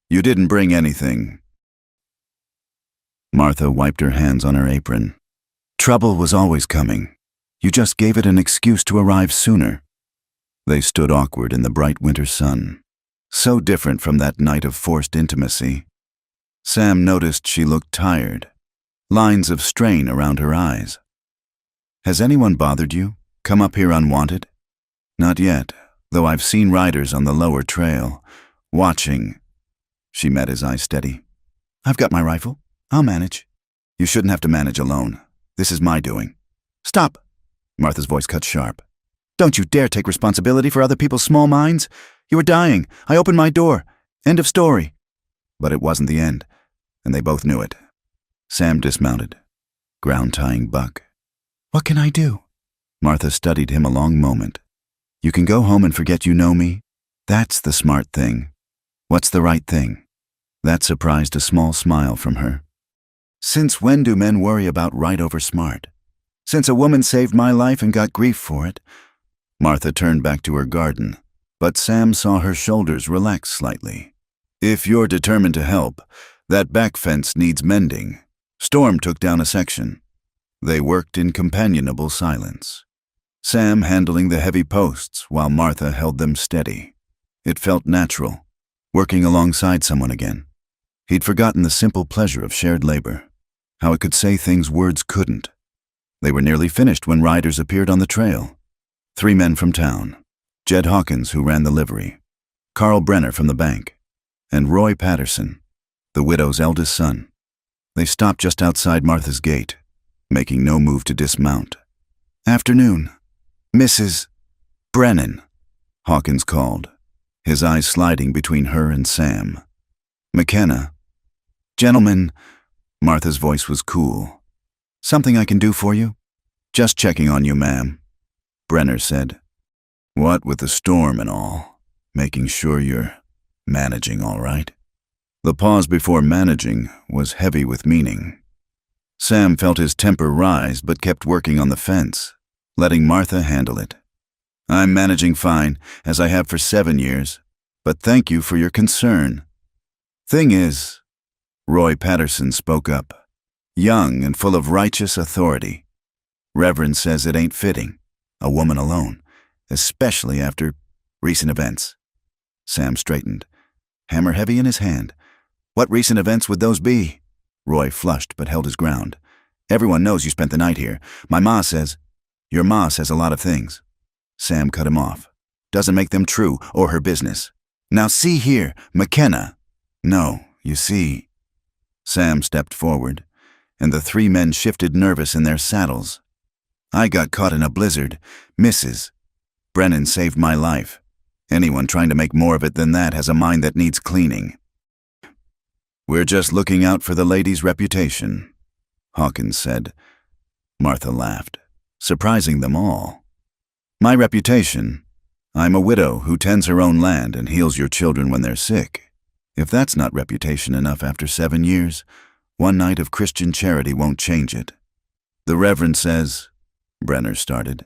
You didn't bring anything." Martha wiped her hands on her apron. "Trouble was always coming. You just gave it an excuse to arrive sooner." They stood awkward in the bright winter sun, so different from that night of forced intimacy. Sam noticed she looked tired, lines of strain around her eyes. "Has anyone bothered you? Come up here unwanted?" "Not yet, though I've seen riders on the lower trail, watching." She met his eyes steady. "I've got my rifle. I'll manage." "You shouldn't have to manage alone. This is my doing." "Stop!" Martha's voice cut sharp. "Don't you dare take responsibility for other people's small minds. You were dying. I opened my door. End of story." But it wasn't the end, and they both knew it. Sam dismounted, ground-tying Buck. "What can I do?" Martha studied him a long moment. "You can go home and forget you know me. That's the smart thing. What's the right thing?" That surprised a small smile from her. "Since when do men worry about right over smart? Since a woman saved my life and got grief for it." Martha turned back to her garden, but Sam saw her shoulders relax slightly. "If you're determined to help, That back fence needs mending. Storm took down a section. They worked in companionable silence, Sam handling the heavy posts while Martha held them steady. It felt natural, working alongside someone again. He'd forgotten the simple pleasure of shared labor, how it could say things words couldn't. They were nearly finished when riders appeared on the trail. 3 men from town, Jed Hawkins, who ran the livery, Carl Brenner from the bank, and Roy Patterson, the widow's eldest son. They stopped just outside Martha's gate, making no move to dismount. "Afternoon, Mrs. Brennan," Hawkins called, his eyes sliding between her and Sam. "McKenna." "Gentlemen," Martha's voice was cool. "Something I can do for you?" "Just checking on you, ma'am," Brenner said. "What with the storm and all, making sure you're managing all right?" The pause before managing was heavy with meaning. Sam felt his temper rise but kept working on the fence, letting Martha handle it. "I'm managing fine, as I have for 7 years, but thank you for your concern." "Thing is," Roy Patterson spoke up, young and full of righteous authority. "Reverend says it ain't fitting, a woman alone, especially after recent events." Sam straightened, hammer heavy in his hand. "What recent events would those be?" Roy flushed but held his ground. "Everyone knows you spent the night here. My ma says—" "Your ma says a lot of things." Sam cut him off. "Doesn't make them true or her business. Now see here, McKenna." "No, you see." Sam stepped forward, and the 3 men shifted nervous in their saddles. "I got caught in a blizzard. Mrs. Brennan saved my life. Anyone trying to make more of it than that has a mind that needs cleaning." "We're just looking out for the lady's reputation," Hawkins said. Martha laughed, surprising them all. "My reputation? I'm a widow who tends her own land and heals your children when they're sick. If that's not reputation enough after 7 years, one night of Christian charity won't change it." "The Reverend says," Brenner started,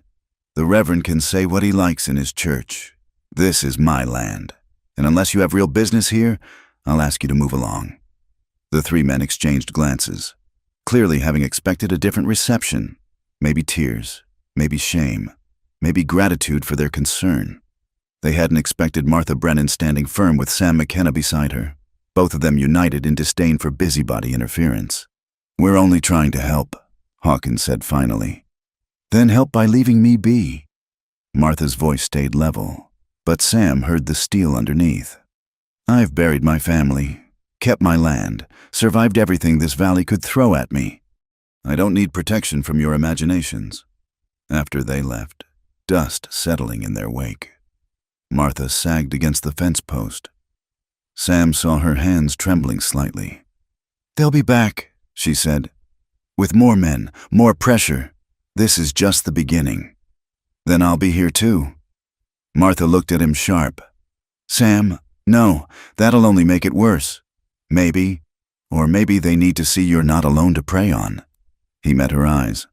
"the Reverend can say what he likes in his church. This is my land, and unless you have real business here, I'll ask you to move along." The 3 men exchanged glances, clearly having expected a different reception. Maybe tears, maybe shame, maybe gratitude for their concern. They hadn't expected Martha Brennan standing firm with Sam McKenna beside her, both of them united in disdain for busybody interference. "We're only trying to help," Hawkins said finally. "Then help by leaving me be." Martha's voice stayed level, but Sam heard the steel underneath. "I've buried my family, kept my land, survived everything this valley could throw at me. I don't need protection from your imaginations." After they left, dust settling in their wake, Martha sagged against the fence post. Sam saw her hands trembling slightly. "They'll be back," she said. "With more men, more pressure. This is just the beginning." "Then I'll be here too." Martha looked at him sharp. "Sam, no, that'll only make it worse. Maybe, or maybe they need to see you're not alone to prey on." He met her eyes.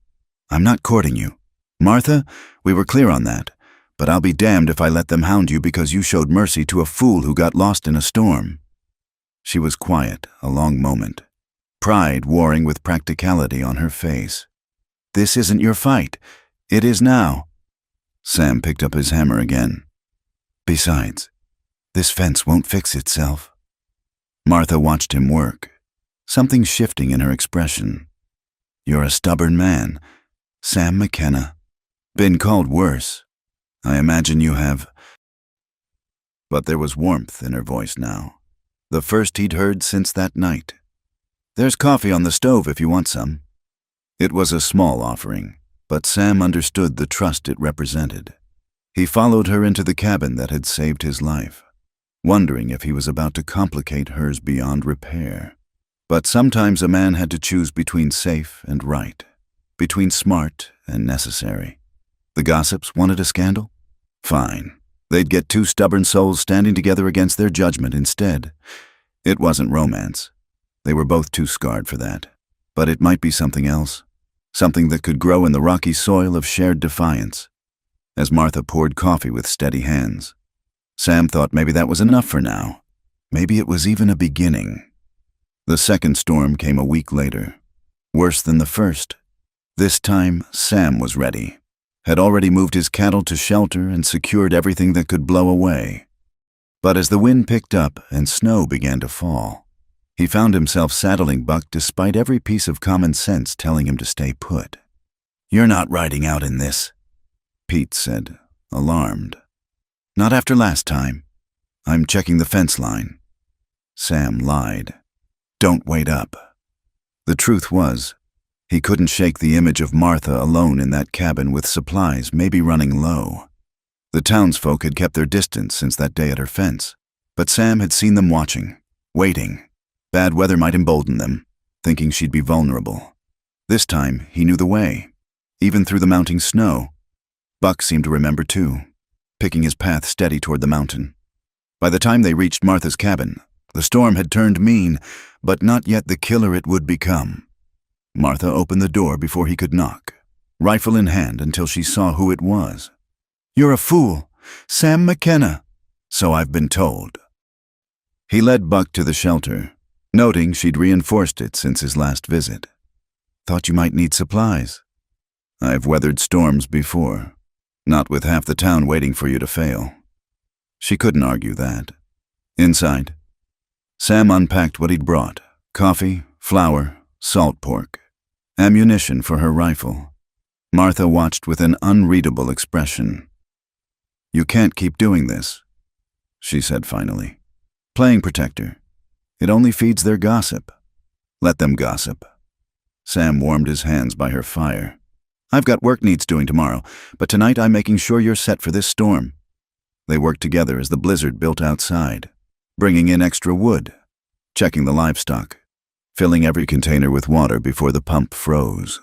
"I'm not courting you. Martha, we were clear on that, but I'll be damned if I let them hound you because you showed mercy to a fool who got lost in a storm." She was quiet a long moment, pride warring with practicality on her face. "This isn't your fight. It is now." Sam picked up his hammer again. "Besides, this fence won't fix itself." Martha watched him work, something shifting in her expression. "You're a stubborn man, Sam McKenna. Been called worse. I imagine you have." But there was warmth in her voice now, the first he'd heard since that night. "There's coffee on the stove if you want some." It was a small offering, but Sam understood the trust it represented. He followed her into the cabin that had saved his life, wondering if he was about to complicate hers beyond repair. But sometimes a man had to choose between safe and right, between smart and necessary. The gossips wanted a scandal? Fine. They'd get 2 stubborn souls standing together against their judgment instead. It wasn't romance. They were both too scarred for that. But it might be something else, something that could grow in the rocky soil of shared defiance. As Martha poured coffee with steady hands, Sam thought maybe that was enough for now. Maybe it was even a beginning. The second storm came a week later. Worse than the first. This time, Sam was ready. Had already moved his cattle to shelter and secured everything that could blow away. But as the wind picked up and snow began to fall, he found himself saddling Buck despite every piece of common sense telling him to stay put. "You're not riding out in this," Pete said, alarmed. "Not after last time. I'm checking the fence line." Sam lied. "Don't wait up." The truth was, he couldn't shake the image of Martha alone in that cabin with supplies maybe running low. The townsfolk had kept their distance since that day at her fence, but Sam had seen them watching, waiting. Bad weather might embolden them, thinking she'd be vulnerable. This time, he knew the way, even through the mounting snow. Buck seemed to remember too, picking his path steady toward the mountain. By the time they reached Martha's cabin, the storm had turned mean, but not yet the killer it would become. Martha opened the door before he could knock, rifle in hand until she saw who it was. "You're a fool, Sam McKenna, so I've been told." He led Buck to the shelter, noting she'd reinforced it since his last visit. "Thought you might need supplies." "I've weathered storms before, not with half the town waiting for you to fail." She couldn't argue that. Inside, Sam unpacked what he'd brought: coffee, flour, salt pork, ammunition for her rifle. Martha watched with an unreadable expression. "You can't keep doing this," she said finally. "Playing protector. It only feeds their gossip. Let them gossip." Sam warmed his hands by her fire. "I've got work needs doing tomorrow, but tonight I'm making sure you're set for this storm." They worked together as the blizzard built outside, bringing in extra wood, checking the livestock, filling every container with water before the pump froze.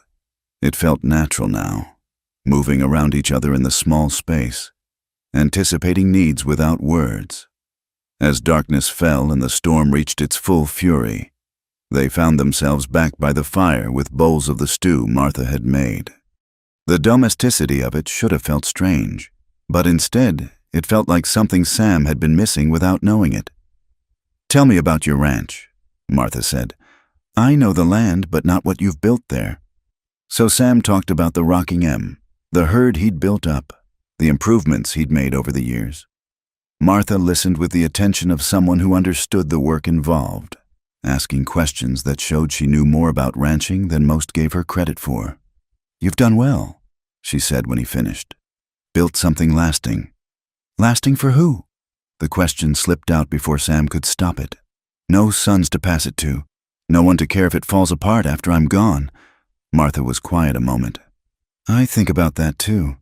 It felt natural now, moving around each other in the small space, anticipating needs without words. As darkness fell and the storm reached its full fury, they found themselves back by the fire with bowls of the stew Martha had made. The domesticity of it should have felt strange, but instead it felt like something Sam had been missing without knowing it. "Tell me about your ranch," Martha said. "I know the land, but not what you've built there." So Sam talked about the rocking M, the herd he'd built up, the improvements he'd made over the years. Martha listened with the attention of someone who understood the work involved, asking questions that showed she knew more about ranching than most gave her credit for. "You've done well," she said when he finished. "Built something lasting." "Lasting for who?" The question slipped out before Sam could stop it. "No sons to pass it to. No one to care if it falls apart after I'm gone." Martha was quiet a moment. "I think about that too.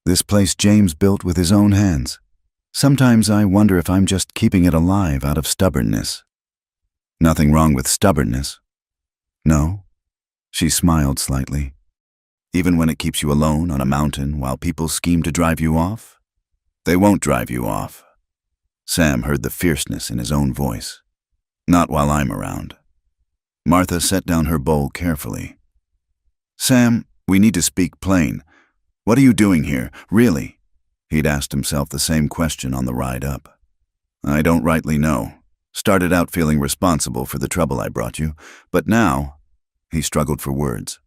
This place James built with his own hands. Sometimes I wonder if I'm just keeping it alive out of stubbornness." "Nothing wrong with stubbornness." "No?" She smiled slightly. "Even when it keeps you alone on a mountain while people scheme to drive you off?" "They won't drive you off." Sam heard the fierceness in his own voice. "Not while I'm around." Martha set down her bowl carefully. "Sam, we need to speak plain. What are you doing here, really?" He'd asked himself the same question on the ride up. "I don't rightly know. Started out feeling responsible for the trouble I brought you, but now," he struggled for words,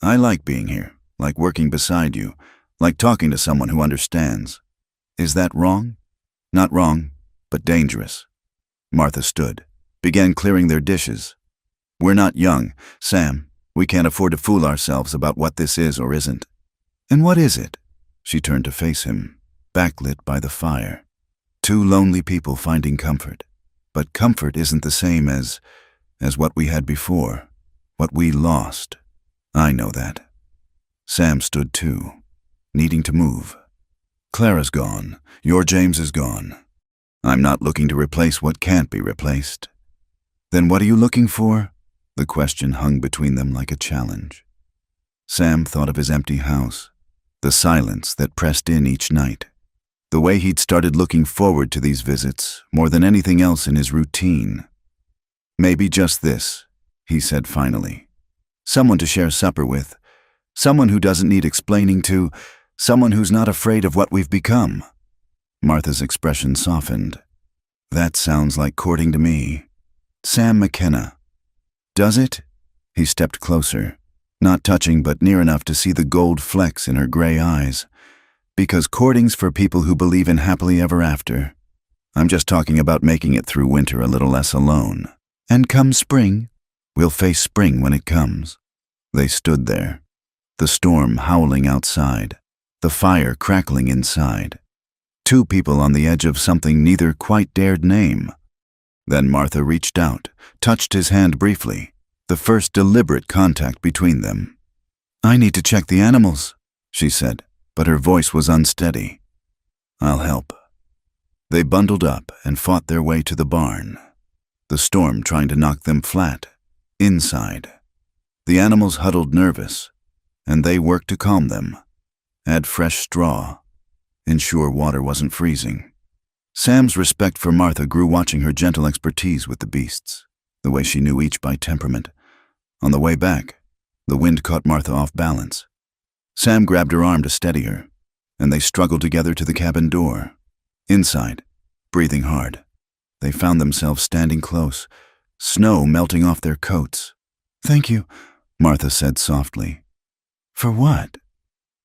"I like being here, like working beside you, like talking to someone who understands. Is that wrong?" "Not wrong, but dangerous." Martha stood, began clearing their dishes. "We're not young, Sam. We can't afford to fool ourselves about what this is or isn't." "And what is it?" She turned to face him, backlit by the fire. "Two lonely people finding comfort. But comfort isn't the same as what we had before, what we lost. I know that." Sam stood too, needing to move. "Clara's gone. Your James is gone. I'm not looking to replace what can't be replaced." "Then what are you looking for?" The question hung between them like a challenge. Sam thought of his empty house, the silence that pressed in each night, the way he'd started looking forward to these visits more than anything else in his routine. "Maybe just this," he said finally. "Someone to share supper with, someone who doesn't need explaining to, someone who's not afraid of what we've become." Martha's expression softened. "That sounds like courting to me. Sam McKenna. Does it? He stepped closer, not touching but near enough to see the gold flecks in her gray eyes. Because courting's for people who believe in happily ever after. I'm just talking about making it through winter a little less alone. And come spring, we'll face spring when it comes. They stood there, the storm howling outside, the fire crackling inside. Two people on the edge of something neither quite dared name. Then Martha reached out, touched his hand briefly, the first deliberate contact between them. I need to check the animals, she said, but her voice was unsteady. I'll help. They bundled up and fought their way to the barn, the storm trying to knock them flat, inside. The animals huddled nervous, and they worked to calm them, add fresh straw, ensure water wasn't freezing. Sam's respect for Martha grew watching her gentle expertise with the beasts, the way she knew each by temperament. On the way back, the wind caught Martha off balance. Sam grabbed her arm to steady her, and they struggled together to the cabin door. Inside, breathing hard, they found themselves standing close, snow melting off their coats. Thank you, Martha said softly. For what?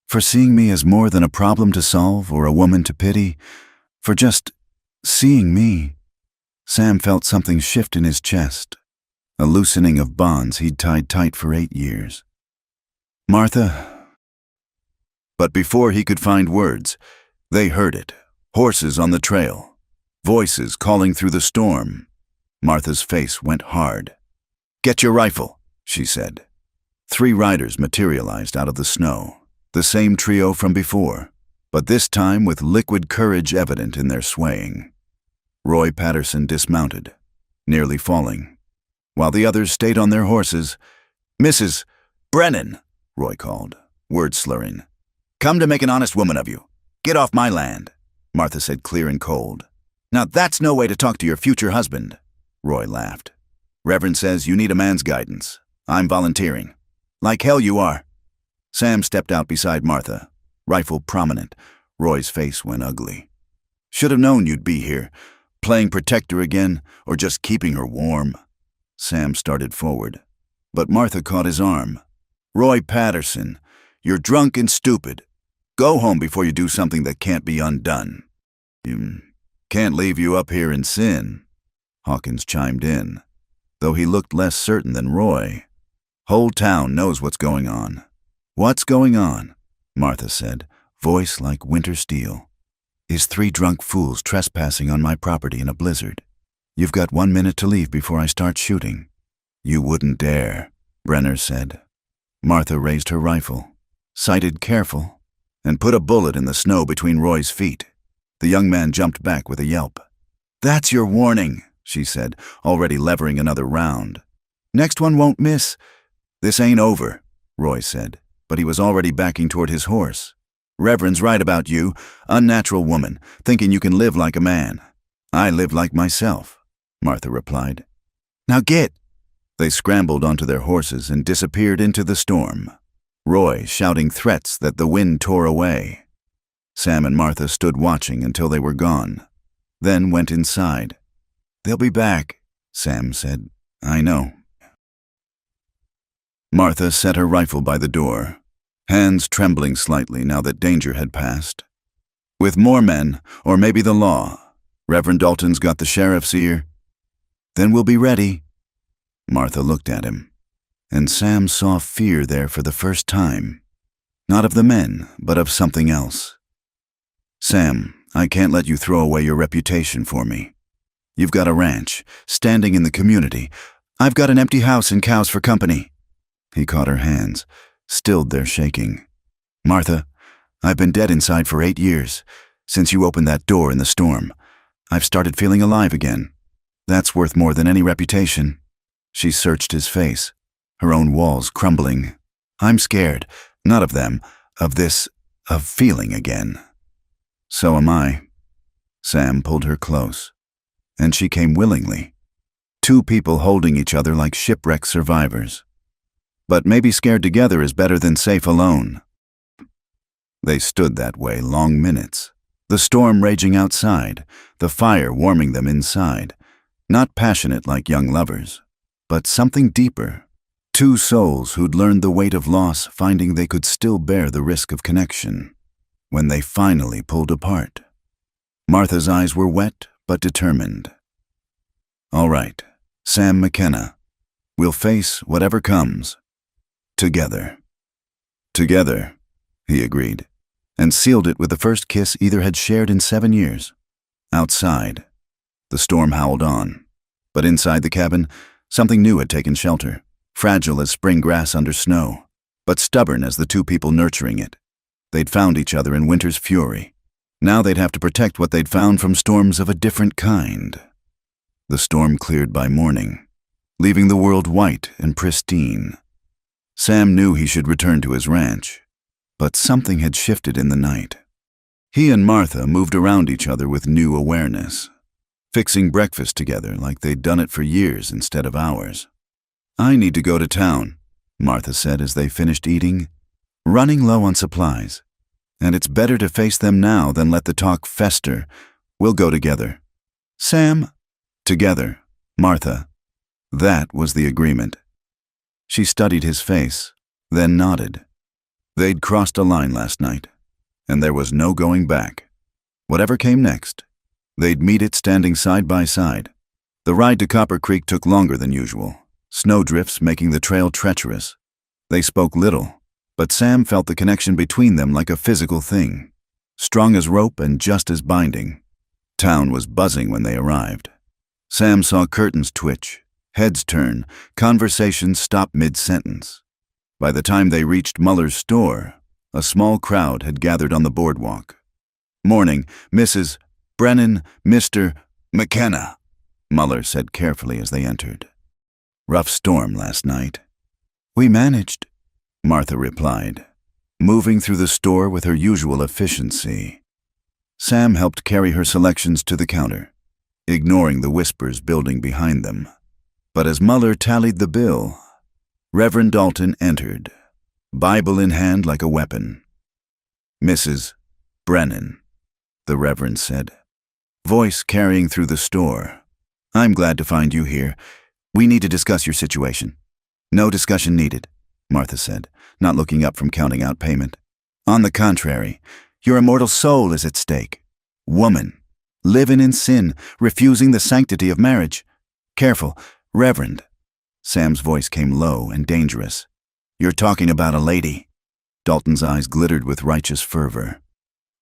For seeing me as more than a problem to solve or a woman to pity? For just seeing me? Sam felt something shift in his chest, a loosening of bonds he'd tied tight for 8 years. Martha. But before he could find words, they heard it. Horses on the trail. Voices calling through the storm. Martha's face went hard. Get your rifle, she said. 3 riders materialized out of the snow, the same trio from before, but this time with liquid courage evident in their swaying. Roy Patterson dismounted, nearly falling, while the others stayed on their horses. Mrs. Brennan, Roy called, word slurring. Come to make an honest woman of you. Get off my land, Martha said clear and cold. Now that's no way to talk to your future husband, Roy laughed. Reverend says you need a man's guidance. I'm volunteering. Like hell you are. Sam stepped out beside Martha, rifle prominent. Roy's face went ugly. Should have known you'd be here, playing protector again, or just keeping her warm. Sam started forward, but Martha caught his arm. Roy Patterson, you're drunk and stupid. Go home before you do something that can't be undone. Can't leave you up here in sin, Hawkins chimed in, though he looked less certain than Roy. Whole town knows what's going on. What's going on? Martha said, voice like winter steel. Is 3 drunk fools trespassing on my property in a blizzard. You've got 1 minute to leave before I start shooting. You wouldn't dare, Brenner said. Martha raised her rifle, sighted careful, and put a bullet in the snow between Roy's feet. The young man jumped back with a yelp. That's your warning, she said, already levering another round. Next one won't miss. This ain't over, Roy said, but he was already backing toward his horse. Reverend's right about you, unnatural woman, thinking you can live like a man. I live like myself, Martha replied. Now get! They scrambled onto their horses and disappeared into the storm, Roy shouting threats that the wind tore away. Sam and Martha stood watching until they were gone, then went inside. They'll be back, Sam said. I know. Martha set her rifle by the door, hands trembling slightly now that danger had passed. With more men, or maybe the law, Reverend Dalton's got the sheriff's ear. Then we'll be ready. Martha looked at him, and Sam saw fear there for the first time. Not of the men, but of something else. Sam, I can't let you throw away your reputation for me. You've got a ranch, standing in the community. I've got an empty house and cows for company. He caught her hands, stilled their shaking. Martha, I've been dead inside for 8 years, since you opened that door in the storm. I've started feeling alive again. That's worth more than any reputation. She searched his face, her own walls crumbling. I'm scared, not of them, of feeling again. So am I. Sam pulled her close, and she came willingly. 2 people holding each other like shipwreck survivors. But maybe scared together is better than safe alone. They stood that way long minutes, the storm raging outside, the fire warming them inside, not passionate like young lovers, but something deeper. Two souls who'd learned the weight of loss, finding they could still bear the risk of connection when they finally pulled apart. Martha's eyes were wet but determined. "All right, Sam McKenna. We'll face whatever comes. Together." "Together," he agreed, and sealed it with the first kiss either had shared in 7 years. Outside, the storm howled on, but inside the cabin, something new had taken shelter, fragile as spring grass under snow, but stubborn as the two people nurturing it. They'd found each other in winter's fury. Now they'd have to protect what they'd found from storms of a different kind. The storm cleared by morning, leaving the world white and pristine. Sam knew he should return to his ranch, but something had shifted in the night. He and Martha moved around each other with new awareness, fixing breakfast together like they'd done it for years instead of hours. "I need to go to town," Martha said as they finished eating, "running low on supplies. And it's better to face them now than let the talk fester. We'll go together." "Sam?" "Together, Martha." That was the agreement. She studied his face, then nodded. They'd crossed a line last night, and there was no going back. Whatever came next, they'd meet it standing side by side. The ride to Copper Creek took longer than usual, snowdrifts making the trail treacherous. They spoke little, but Sam felt the connection between them like a physical thing, strong as rope and just as binding. Town was buzzing when they arrived. Sam saw curtains twitch, heads turn, conversations stop mid-sentence. By the time they reached Muller's store, a small crowd had gathered on the boardwalk. "Morning, Mrs. Brennan, Mr. McKenna," Muller said carefully as they entered. "Rough storm last night." "We managed," Martha replied, moving through the store with her usual efficiency. Sam helped carry her selections to the counter, ignoring the whispers building behind them. But as Muller tallied the bill, Reverend Dalton entered, Bible in hand like a weapon. "Mrs. Brennan," the Reverend said, voice carrying through the store. "I'm glad to find you here. We need to discuss your situation." "No discussion needed," Martha said, not looking up from counting out payment. "On the contrary, your immortal soul is at stake. Woman, living in sin, refusing the sanctity of marriage. Careful, Reverend." Sam's voice came low and dangerous. "You're talking about a lady." Dalton's eyes glittered with righteous fervor.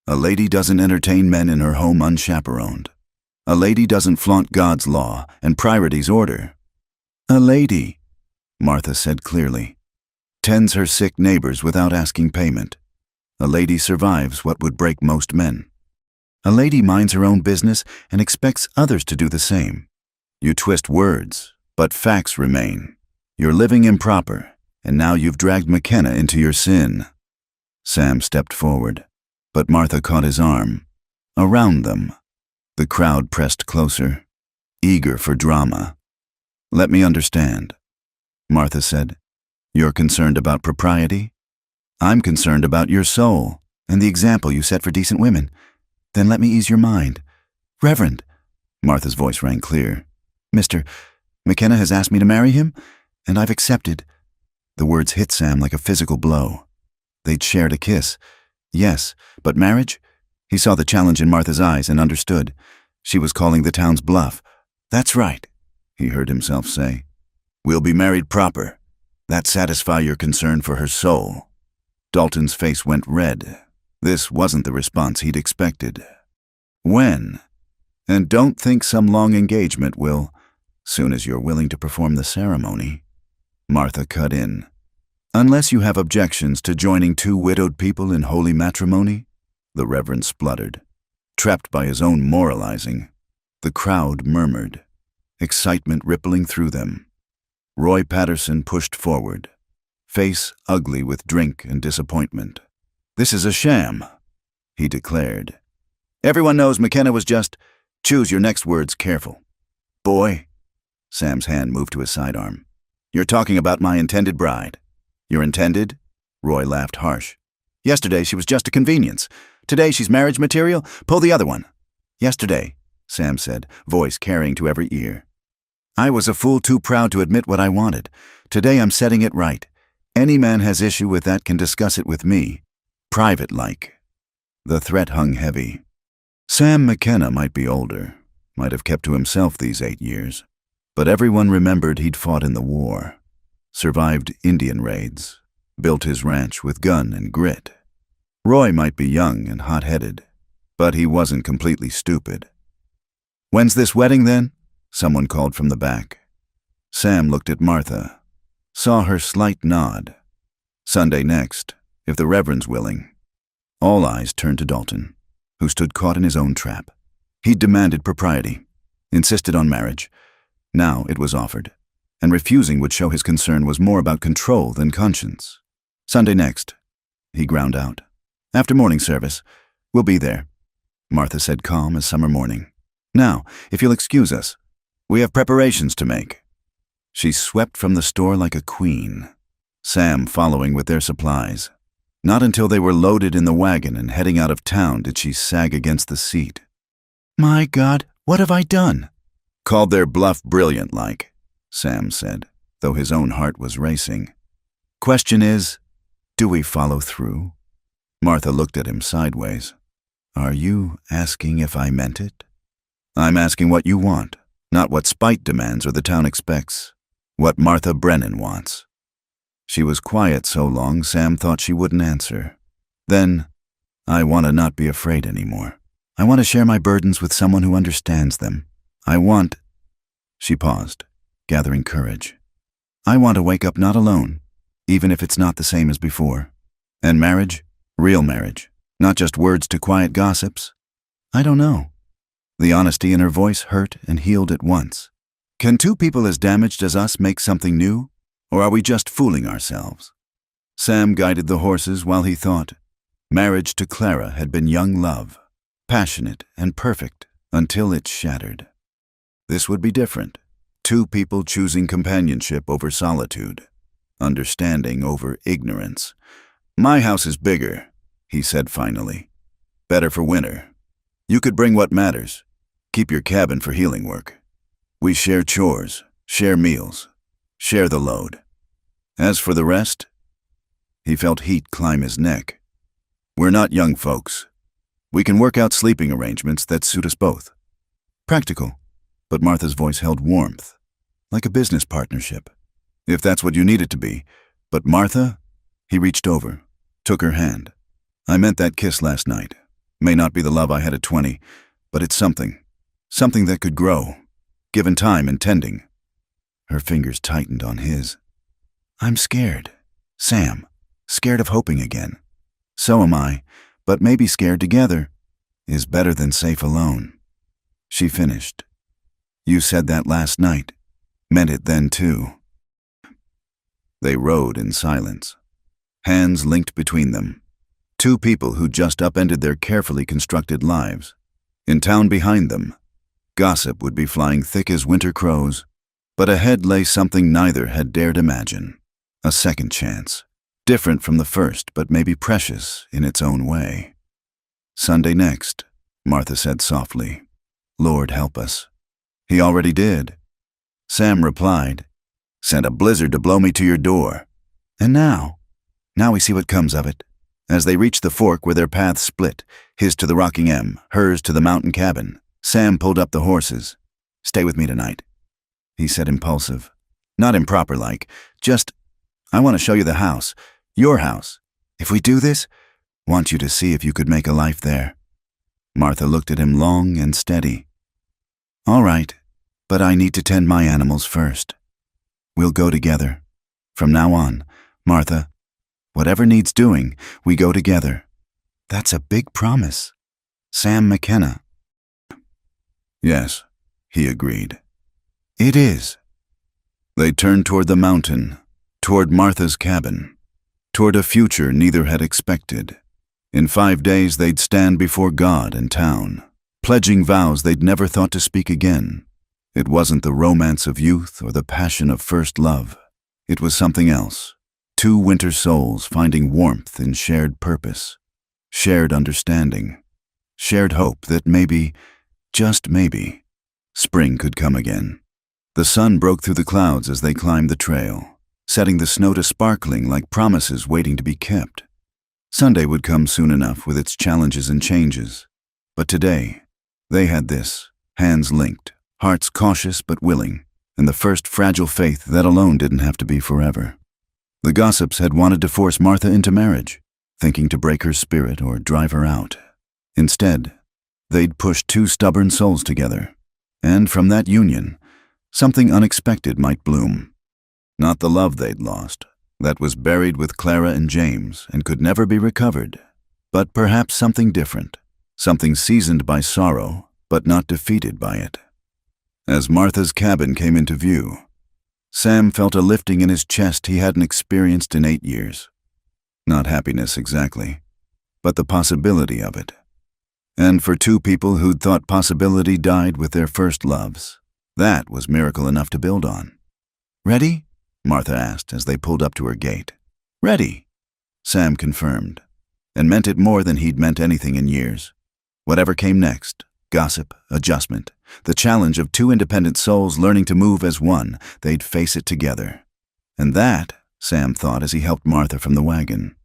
"A lady doesn't entertain men in her home unchaperoned. A lady doesn't flaunt God's law and priority's order. A lady," Martha said clearly, "tends her sick neighbors without asking payment. A lady survives what would break most men. A lady minds her own business and expects others to do the same. You twist words, but facts remain. You're living improper, and now you've dragged McKenna into your sin." Sam stepped forward, but Martha caught his arm. Around them, the crowd pressed closer, eager for drama. "Let me understand," Martha said. "You're concerned about propriety? I'm concerned about your soul and the example you set for decent women. Then let me ease your mind. Reverend," Martha's voice rang clear, "Mr. McKenna has asked me to marry him, and I've accepted." The words hit Sam like a physical blow. They'd shared a kiss. Yes, but marriage? He saw the challenge in Martha's eyes and understood. She was calling the town's bluff. "That's right," he heard himself say. "We'll be married proper. That satisfy your concern for her soul?" Dalton's face went red. This wasn't the response he'd expected. "When? And don't think some long engagement will, soon as you're willing to perform the ceremony." Martha cut in. "Unless you have objections to joining two widowed people in holy matrimony," the Reverend spluttered, trapped by his own moralizing. The crowd murmured, excitement rippling through them. Roy Patterson pushed forward, face ugly with drink and disappointment. "This is a sham," he declared. "Everyone knows McKenna was just—" "Choose your next words careful. Boy," Sam's hand moved to his sidearm, "you're talking about my intended bride." "Your intended?" Roy laughed harsh. "Yesterday she was just a convenience. Today she's marriage material. Pull the other one." "Yesterday," Sam said, voice carrying to every ear. I was a fool too proud to admit what I wanted. Today I'm setting it right. Any man has issue with that can discuss it with me. Private-like. The threat hung heavy. Sam McKenna might be older, might have kept to himself these 8 years, but everyone remembered he'd fought in the war, survived Indian raids, built his ranch with gun and grit. Roy might be young and hot-headed, but he wasn't completely stupid. "When's this wedding, then?" someone called from the back. Sam looked at Martha, saw her slight nod. "Sunday next, if the Reverend's willing." All eyes turned to Dalton, who stood caught in his own trap. He'd demanded propriety, insisted on marriage. Now it was offered, and refusing would show his concern was more about control than conscience. "Sunday next," he ground out. "After morning service. We'll be there," Martha said, calm as summer morning. "Now, if you'll excuse us, we have preparations to make." She swept from the store like a queen, Sam following with their supplies. Not until they were loaded in the wagon and heading out of town did she sag against the seat. "My God, what have I done?" "Called their bluff brilliant-like," Sam said, though his own heart was racing. "Question is, do we follow through?" Martha looked at him sideways. "Are you asking if I meant it?" "I'm asking what you want, not what spite demands or the town expects. What Martha Brennan wants." She was quiet so long Sam thought she wouldn't answer. Then, "I want to not be afraid anymore. I want to share my burdens with someone who understands them. I want—" She paused, gathering courage. "I want to wake up not alone, even if it's not the same as before. And marriage, real marriage, not just words to quiet gossips. I don't know." The honesty in her voice hurt and healed at once. "Can two people as damaged as us make something new? Or are we just fooling ourselves?" Sam guided the horses while he thought. Marriage to Clara had been young love, passionate and perfect until it shattered. This would be different. Two people choosing companionship over solitude, understanding over ignorance. "My house is bigger," he said finally. "Better for winter. You could bring what matters. Keep your cabin for healing work. We share chores, share meals, share the load. As for the rest," he felt heat climb his neck. "We're not young folks. We can work out sleeping arrangements that suit us both." Practical, but Martha's voice held warmth, like a business partnership. "If that's what you need it to be. But Martha," he reached over, took her hand. "I meant that kiss last night. May not be the love I had at 20, but it's something that could grow, given time and tending." Her fingers tightened on his. "I'm scared, Sam, scared of hoping again. So am I, but maybe scared together is better than safe alone." She finished. "You said that last night. Meant it then too." They rode in silence, hands linked between them. Two people who just upended their carefully constructed lives. In town behind them, gossip would be flying thick as winter crows, but ahead lay something neither had dared imagine. A second chance, different from the first, but maybe precious in its own way. "Sunday next," Martha said softly. "Lord help us." "He already did." Sam replied, "Sent a blizzard to blow me to your door. And now we see what comes of it." As they reached the fork where their paths split, his to the rocking M, hers to the mountain cabin, Sam pulled up the horses. "Stay with me tonight," he said, impulsive. Not improper-like, just, "I want to show you the house, your house. If we do this, want you to see if you could make a life there." Martha looked at him long and steady. "All right, but I need to tend my animals first. We'll go together. From now on, Martha, whatever needs doing, we go together." "That's a big promise." Sam McKenna. "Yes," he agreed. "It is." They turned toward the mountain, toward Martha's cabin, toward a future neither had expected. In 5 days they'd stand before God and town, pledging vows they'd never thought to speak again. It wasn't the romance of youth or the passion of first love. It was something else. Two winter souls finding warmth in shared purpose, shared understanding, shared hope that maybe, just maybe, spring could come again. The sun broke through the clouds as they climbed the trail, setting the snow to sparkling like promises waiting to be kept. Sunday would come soon enough with its challenges and changes. But today, they had this, hands linked, hearts cautious but willing, and the first fragile faith that alone didn't have to be forever. The gossips had wanted to force Martha into marriage, thinking to break her spirit or drive her out. Instead, they'd pushed two stubborn souls together, and from that union, something unexpected might bloom. Not the love they'd lost, that was buried with Clara and James and could never be recovered, but perhaps something different, something seasoned by sorrow but not defeated by it. As Martha's cabin came into view, Sam felt a lifting in his chest he hadn't experienced in 8 years. Not happiness exactly, but the possibility of it. And for two people who'd thought possibility died with their first loves, that was miracle enough to build on. "Ready?" Martha asked as they pulled up to her gate. "Ready," Sam confirmed, and meant it more than he'd meant anything in years. Whatever came next, gossip, adjustment, the challenge of two independent souls learning to move as one, they'd face it together. And that, Sam thought as he helped Martha from the wagon,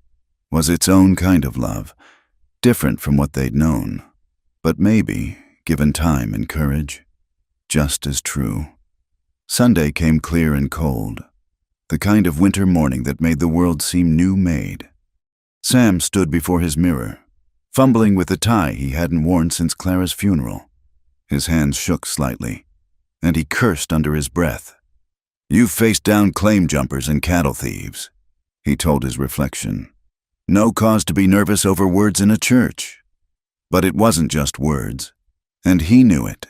was its own kind of love, different from what they'd known, but maybe, given time and courage, just as true. Sunday came clear and cold, the kind of winter morning that made the world seem new-made. Sam stood before his mirror, fumbling with the tie he hadn't worn since Clara's funeral. His hands shook slightly, and he cursed under his breath. "You've faced down claim jumpers and cattle thieves," he told his reflection. "No cause to be nervous over words in a church." But it wasn't just words, and he knew it.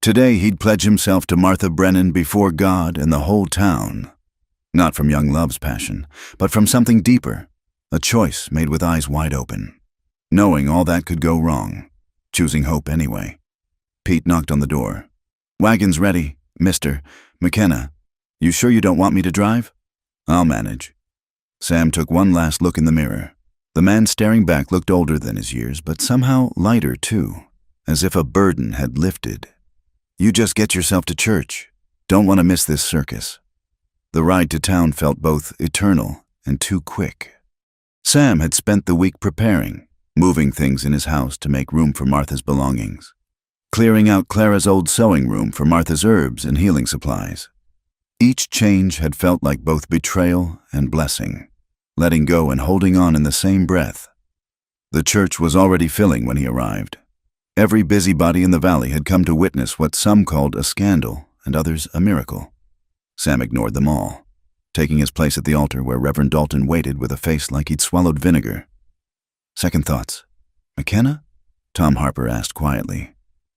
Today he'd pledge himself to Martha Brennan before God and the whole town. Not from young love's passion, but from something deeper, a choice made with eyes wide open. Knowing all that could go wrong, choosing hope anyway. Pete knocked on the door. "Wagon's ready, Mr. McKenna. You sure you don't want me to drive?" "I'll manage." Sam took one last look in the mirror. The man staring back looked older than his years, but somehow lighter too, as if a burden had lifted. "You just get yourself to church. Don't want to miss this circus." The ride to town felt both eternal and too quick. Sam had spent the week preparing, moving things in his house to make room for Martha's belongings, clearing out Clara's old sewing room for Martha's herbs and healing supplies. Each change had felt like both betrayal and blessing, letting go and holding on in the same breath. The church was already filling when he arrived. Every busybody in the valley had come to witness what some called a scandal and others a miracle. Sam ignored them all, taking his place at the altar where Reverend Dalton waited with a face like he'd swallowed vinegar. "Second thoughts. McKenna?" Tom Harper asked quietly,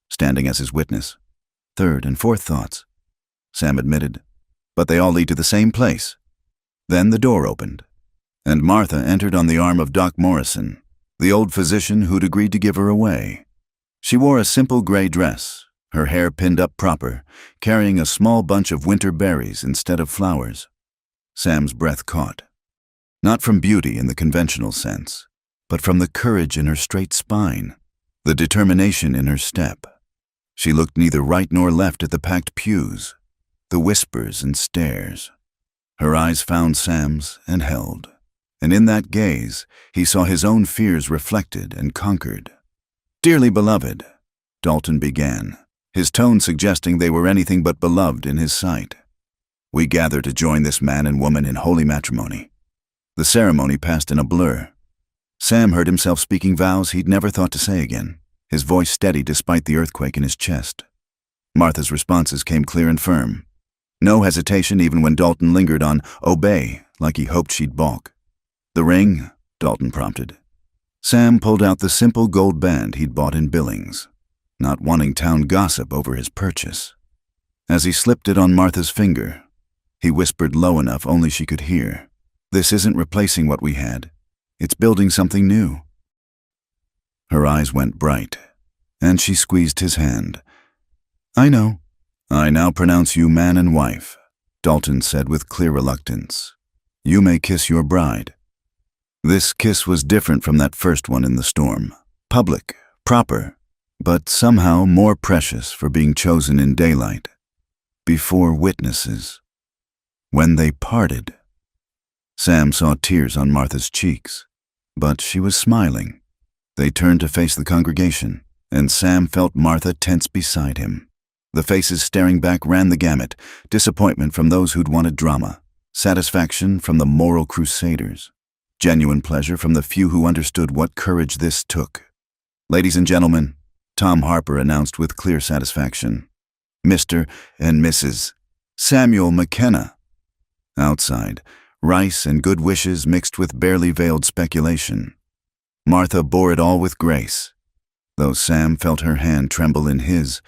standing as his witness. "Third and fourth thoughts," Sam admitted, "but they all lead to the same place." Then the door opened, and Martha entered on the arm of Doc Morrison, the old physician who'd agreed to give her away. She wore a simple gray dress, her hair pinned up proper, carrying a small bunch of winter berries instead of flowers. Sam's breath caught. Not from beauty in the conventional sense, but from the courage in her straight spine, the determination in her step. She looked neither right nor left at the packed pews, the whispers and stares. Her eyes found Sam's and held, and in that gaze he saw his own fears reflected and conquered. "Dearly beloved," Dalton began, his tone suggesting they were anything but beloved in his sight. "We gather to join this man and woman in holy matrimony." The ceremony passed in a blur. Sam heard himself speaking vows he'd never thought to say again, his voice steady despite the earthquake in his chest. Martha's responses came clear and firm. No hesitation even when Dalton lingered on "obey" like he hoped she'd balk. "The ring?" Dalton prompted. Sam pulled out the simple gold band he'd bought in Billings, not wanting town gossip over his purchase. As he slipped it on Martha's finger, he whispered low enough only she could hear, "This isn't replacing what we had. It's building something new." Her eyes went bright, and she squeezed his hand. "I know. I now pronounce you man and wife," Dalton said with clear reluctance. "You may kiss your bride." This kiss was different from that first one in the storm. Public, proper, but somehow more precious for being chosen in daylight. before witnesses. When they parted, Sam saw tears on Martha's cheeks, but she was smiling. They turned to face the congregation, and Sam felt Martha tense beside him. The faces staring back ran the gamut: disappointment from those who'd wanted drama, satisfaction from the moral crusaders, genuine pleasure from the few who understood what courage this took. "Ladies and gentlemen," Tom Harper announced with clear satisfaction, "Mr. and Mrs. Samuel McKenna." Outside, rice and good wishes mixed with barely veiled speculation. Martha bore it all with grace. Though Sam felt her hand tremble in his,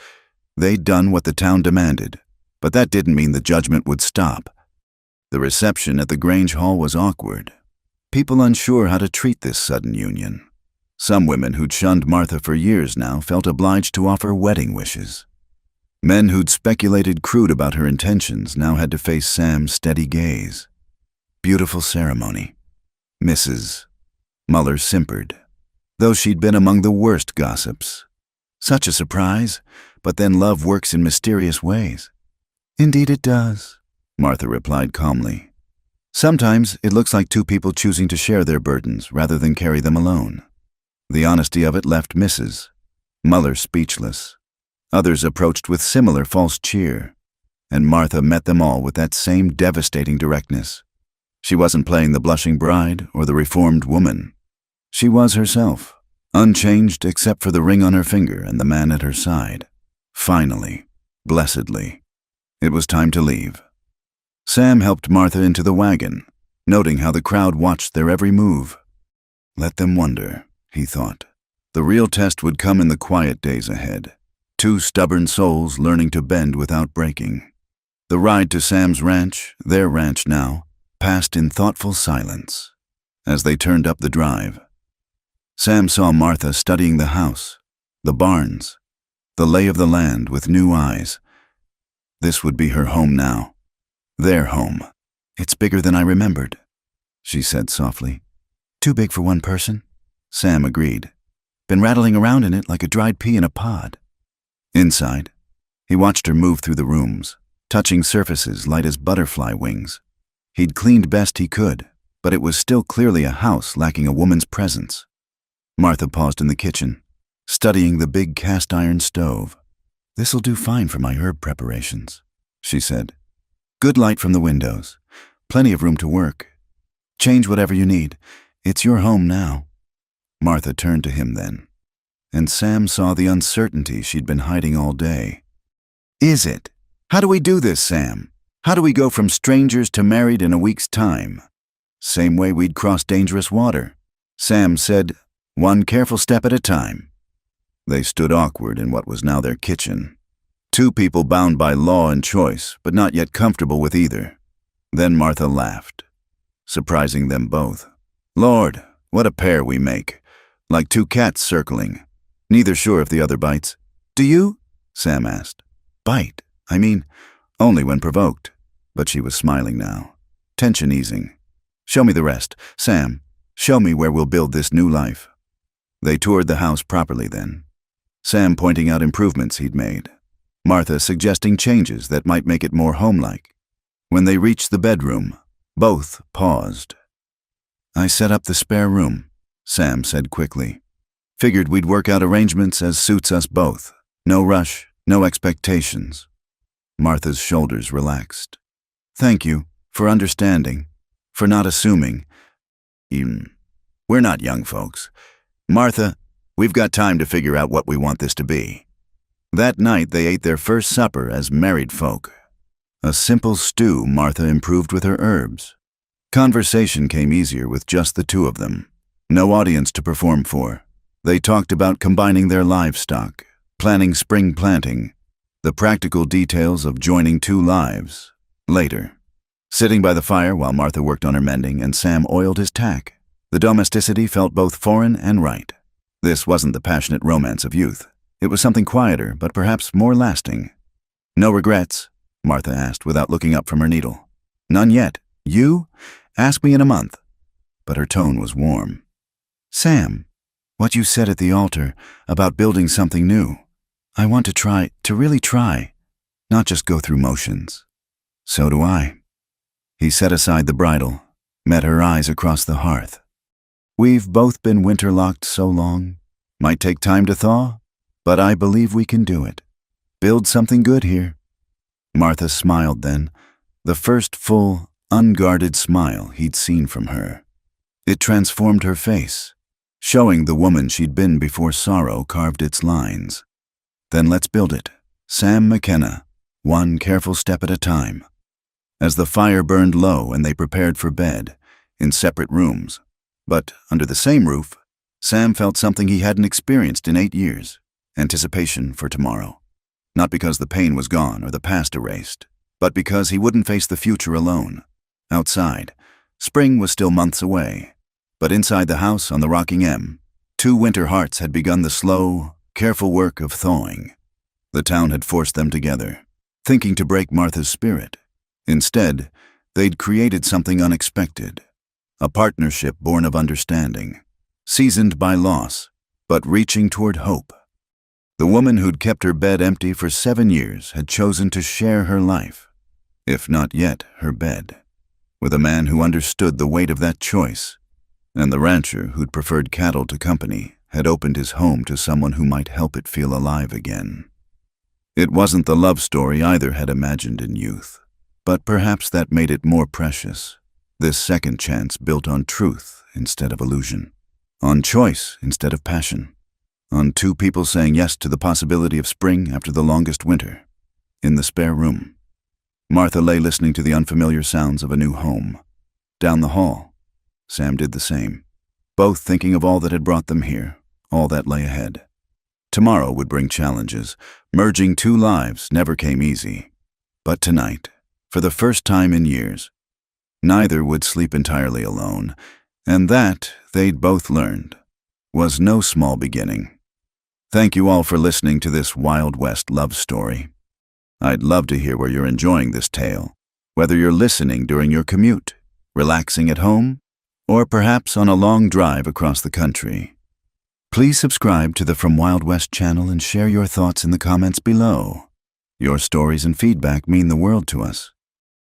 they'd done what the town demanded, but that didn't mean the judgment would stop. The reception at the Grange Hall was awkward. People unsure how to treat this sudden union. Some women who'd shunned Martha for years now felt obliged to offer wedding wishes. Men who'd speculated crude about her intentions now had to face Sam's steady gaze. Beautiful ceremony. Mrs. Muller simpered, though she'd been among the worst gossips. Such a surprise, but then love works in mysterious ways. "Indeed it does," Martha replied calmly. "Sometimes it looks like two people choosing to share their burdens rather than carry them alone." The honesty of it left Mrs. Muller speechless. Others approached with similar false cheer, and Martha met them all with that same devastating directness. She wasn't playing the blushing bride or the reformed woman. She was herself, unchanged except for the ring on her finger and the man at her side. Finally, blessedly, it was time to leave. Sam helped Martha into the wagon, noting how the crowd watched their every move. Let them wonder, he thought. The real test would come in the quiet days ahead. Two stubborn souls learning to bend without breaking. The ride to Sam's ranch, their ranch now, passed in thoughtful silence. As they turned up the drive, Sam saw Martha studying the house, the barns, the lay of the land with new eyes. This would be her home now. Their home. "It's bigger than I remembered," she said softly. "Too big for one person," Sam agreed. "Been rattling around in it like a dried pea in a pod." Inside, he watched her move through the rooms, touching surfaces light as butterfly wings. He'd cleaned best he could, but it was still clearly a house lacking a woman's presence. Martha paused in the kitchen, studying the big cast-iron stove. "This'll do fine for my herb preparations," she said. "Good light from the windows, plenty of room to work. Change whatever you need. It's your home now." Martha turned to him then, and Sam saw the uncertainty she'd been hiding all day. "Is it? How do we do this, Sam? How do we go from strangers to married in a week's time?" "Same way we'd cross dangerous water," Sam said, "one careful step at a time." They stood awkward in what was now their kitchen. Two people bound by law and choice, but not yet comfortable with either. Then Martha laughed, surprising them both. "Lord, what a pair we make. Like two cats circling, neither sure if the other bites." "Do you?" Sam asked. "Bite? I mean, only when provoked." But she was smiling now, tension easing. "Show me the rest. Sam, show me where we'll build this new life." They toured the house properly then, Sam pointing out improvements he'd made, Martha suggesting changes that might make it more homelike. When they reached the bedroom, both paused. "I set up the spare room," Sam said quickly. "Figured we'd work out arrangements as suits us both. No rush, no expectations." Martha's shoulders relaxed. "Thank you for understanding, for not assuming. We're not young folks. Martha, we've got time to figure out what we want this to be." That night they ate their first supper as married folk. A simple stew Martha improved with her herbs. Conversation came easier with just the two of them. No audience to perform for. They talked about combining their livestock, planning spring planting, the practical details of joining two lives. Later, sitting by the fire while Martha worked on her mending and Sam oiled his tack, the domesticity felt both foreign and right. This wasn't the passionate romance of youth. It was something quieter, but perhaps more lasting. "No regrets?" Martha asked without looking up from her needle. "None yet. You? Ask me in a month." But her tone was warm. "Sam, what you said at the altar about building something new, I want to really try. not just go through motions. So do I. He set aside the bridle, met her eyes across the hearth. We've both been winterlocked so long. Might take time to thaw, but I believe we can do it. Build something good here. Martha smiled then, the first full, unguarded smile he'd seen from her. It transformed her face, showing the woman she'd been before sorrow carved its lines. Then let's build it. Sam McKenna, one careful step at a time. As the fire burned low and they prepared for bed, in separate rooms, but under the same roof, Sam felt something he hadn't experienced in 8 years, anticipation for tomorrow. Not because the pain was gone or the past erased, but because he wouldn't face the future alone. Outside, spring was still months away, but inside the house on the rocking M, 2 winter hearts had begun the slow, careful work of thawing. The town had forced them together, thinking to break Martha's spirit. Instead, they'd created something unexpected, a partnership born of understanding, seasoned by loss, but reaching toward hope. The woman who'd kept her bed empty for 7 years had chosen to share her life, if not yet her bed, with a man who understood the weight of that choice, and the rancher who'd preferred cattle to company had opened his home to someone who might help it feel alive again. It wasn't the love story either had imagined in youth, but perhaps that made it more precious. This second chance built on truth instead of illusion, on choice instead of passion, on 2 people saying yes to the possibility of spring after the longest winter. In the spare room, Martha lay listening to the unfamiliar sounds of a new home. Down the hall, Sam did the same, both thinking of all that had brought them here, all that lay ahead. Tomorrow would bring challenges. Merging 2 lives never came easy. But tonight, for the first time in years, neither would sleep entirely alone, and that, they'd both learned, was no small beginning. Thank you all for listening to this Wild West love story. I'd love to hear where you're enjoying this tale, whether you're listening during your commute, relaxing at home, or perhaps on a long drive across the country. Please subscribe to the From Wild West channel and share your thoughts in the comments below. Your stories and feedback mean the world to us.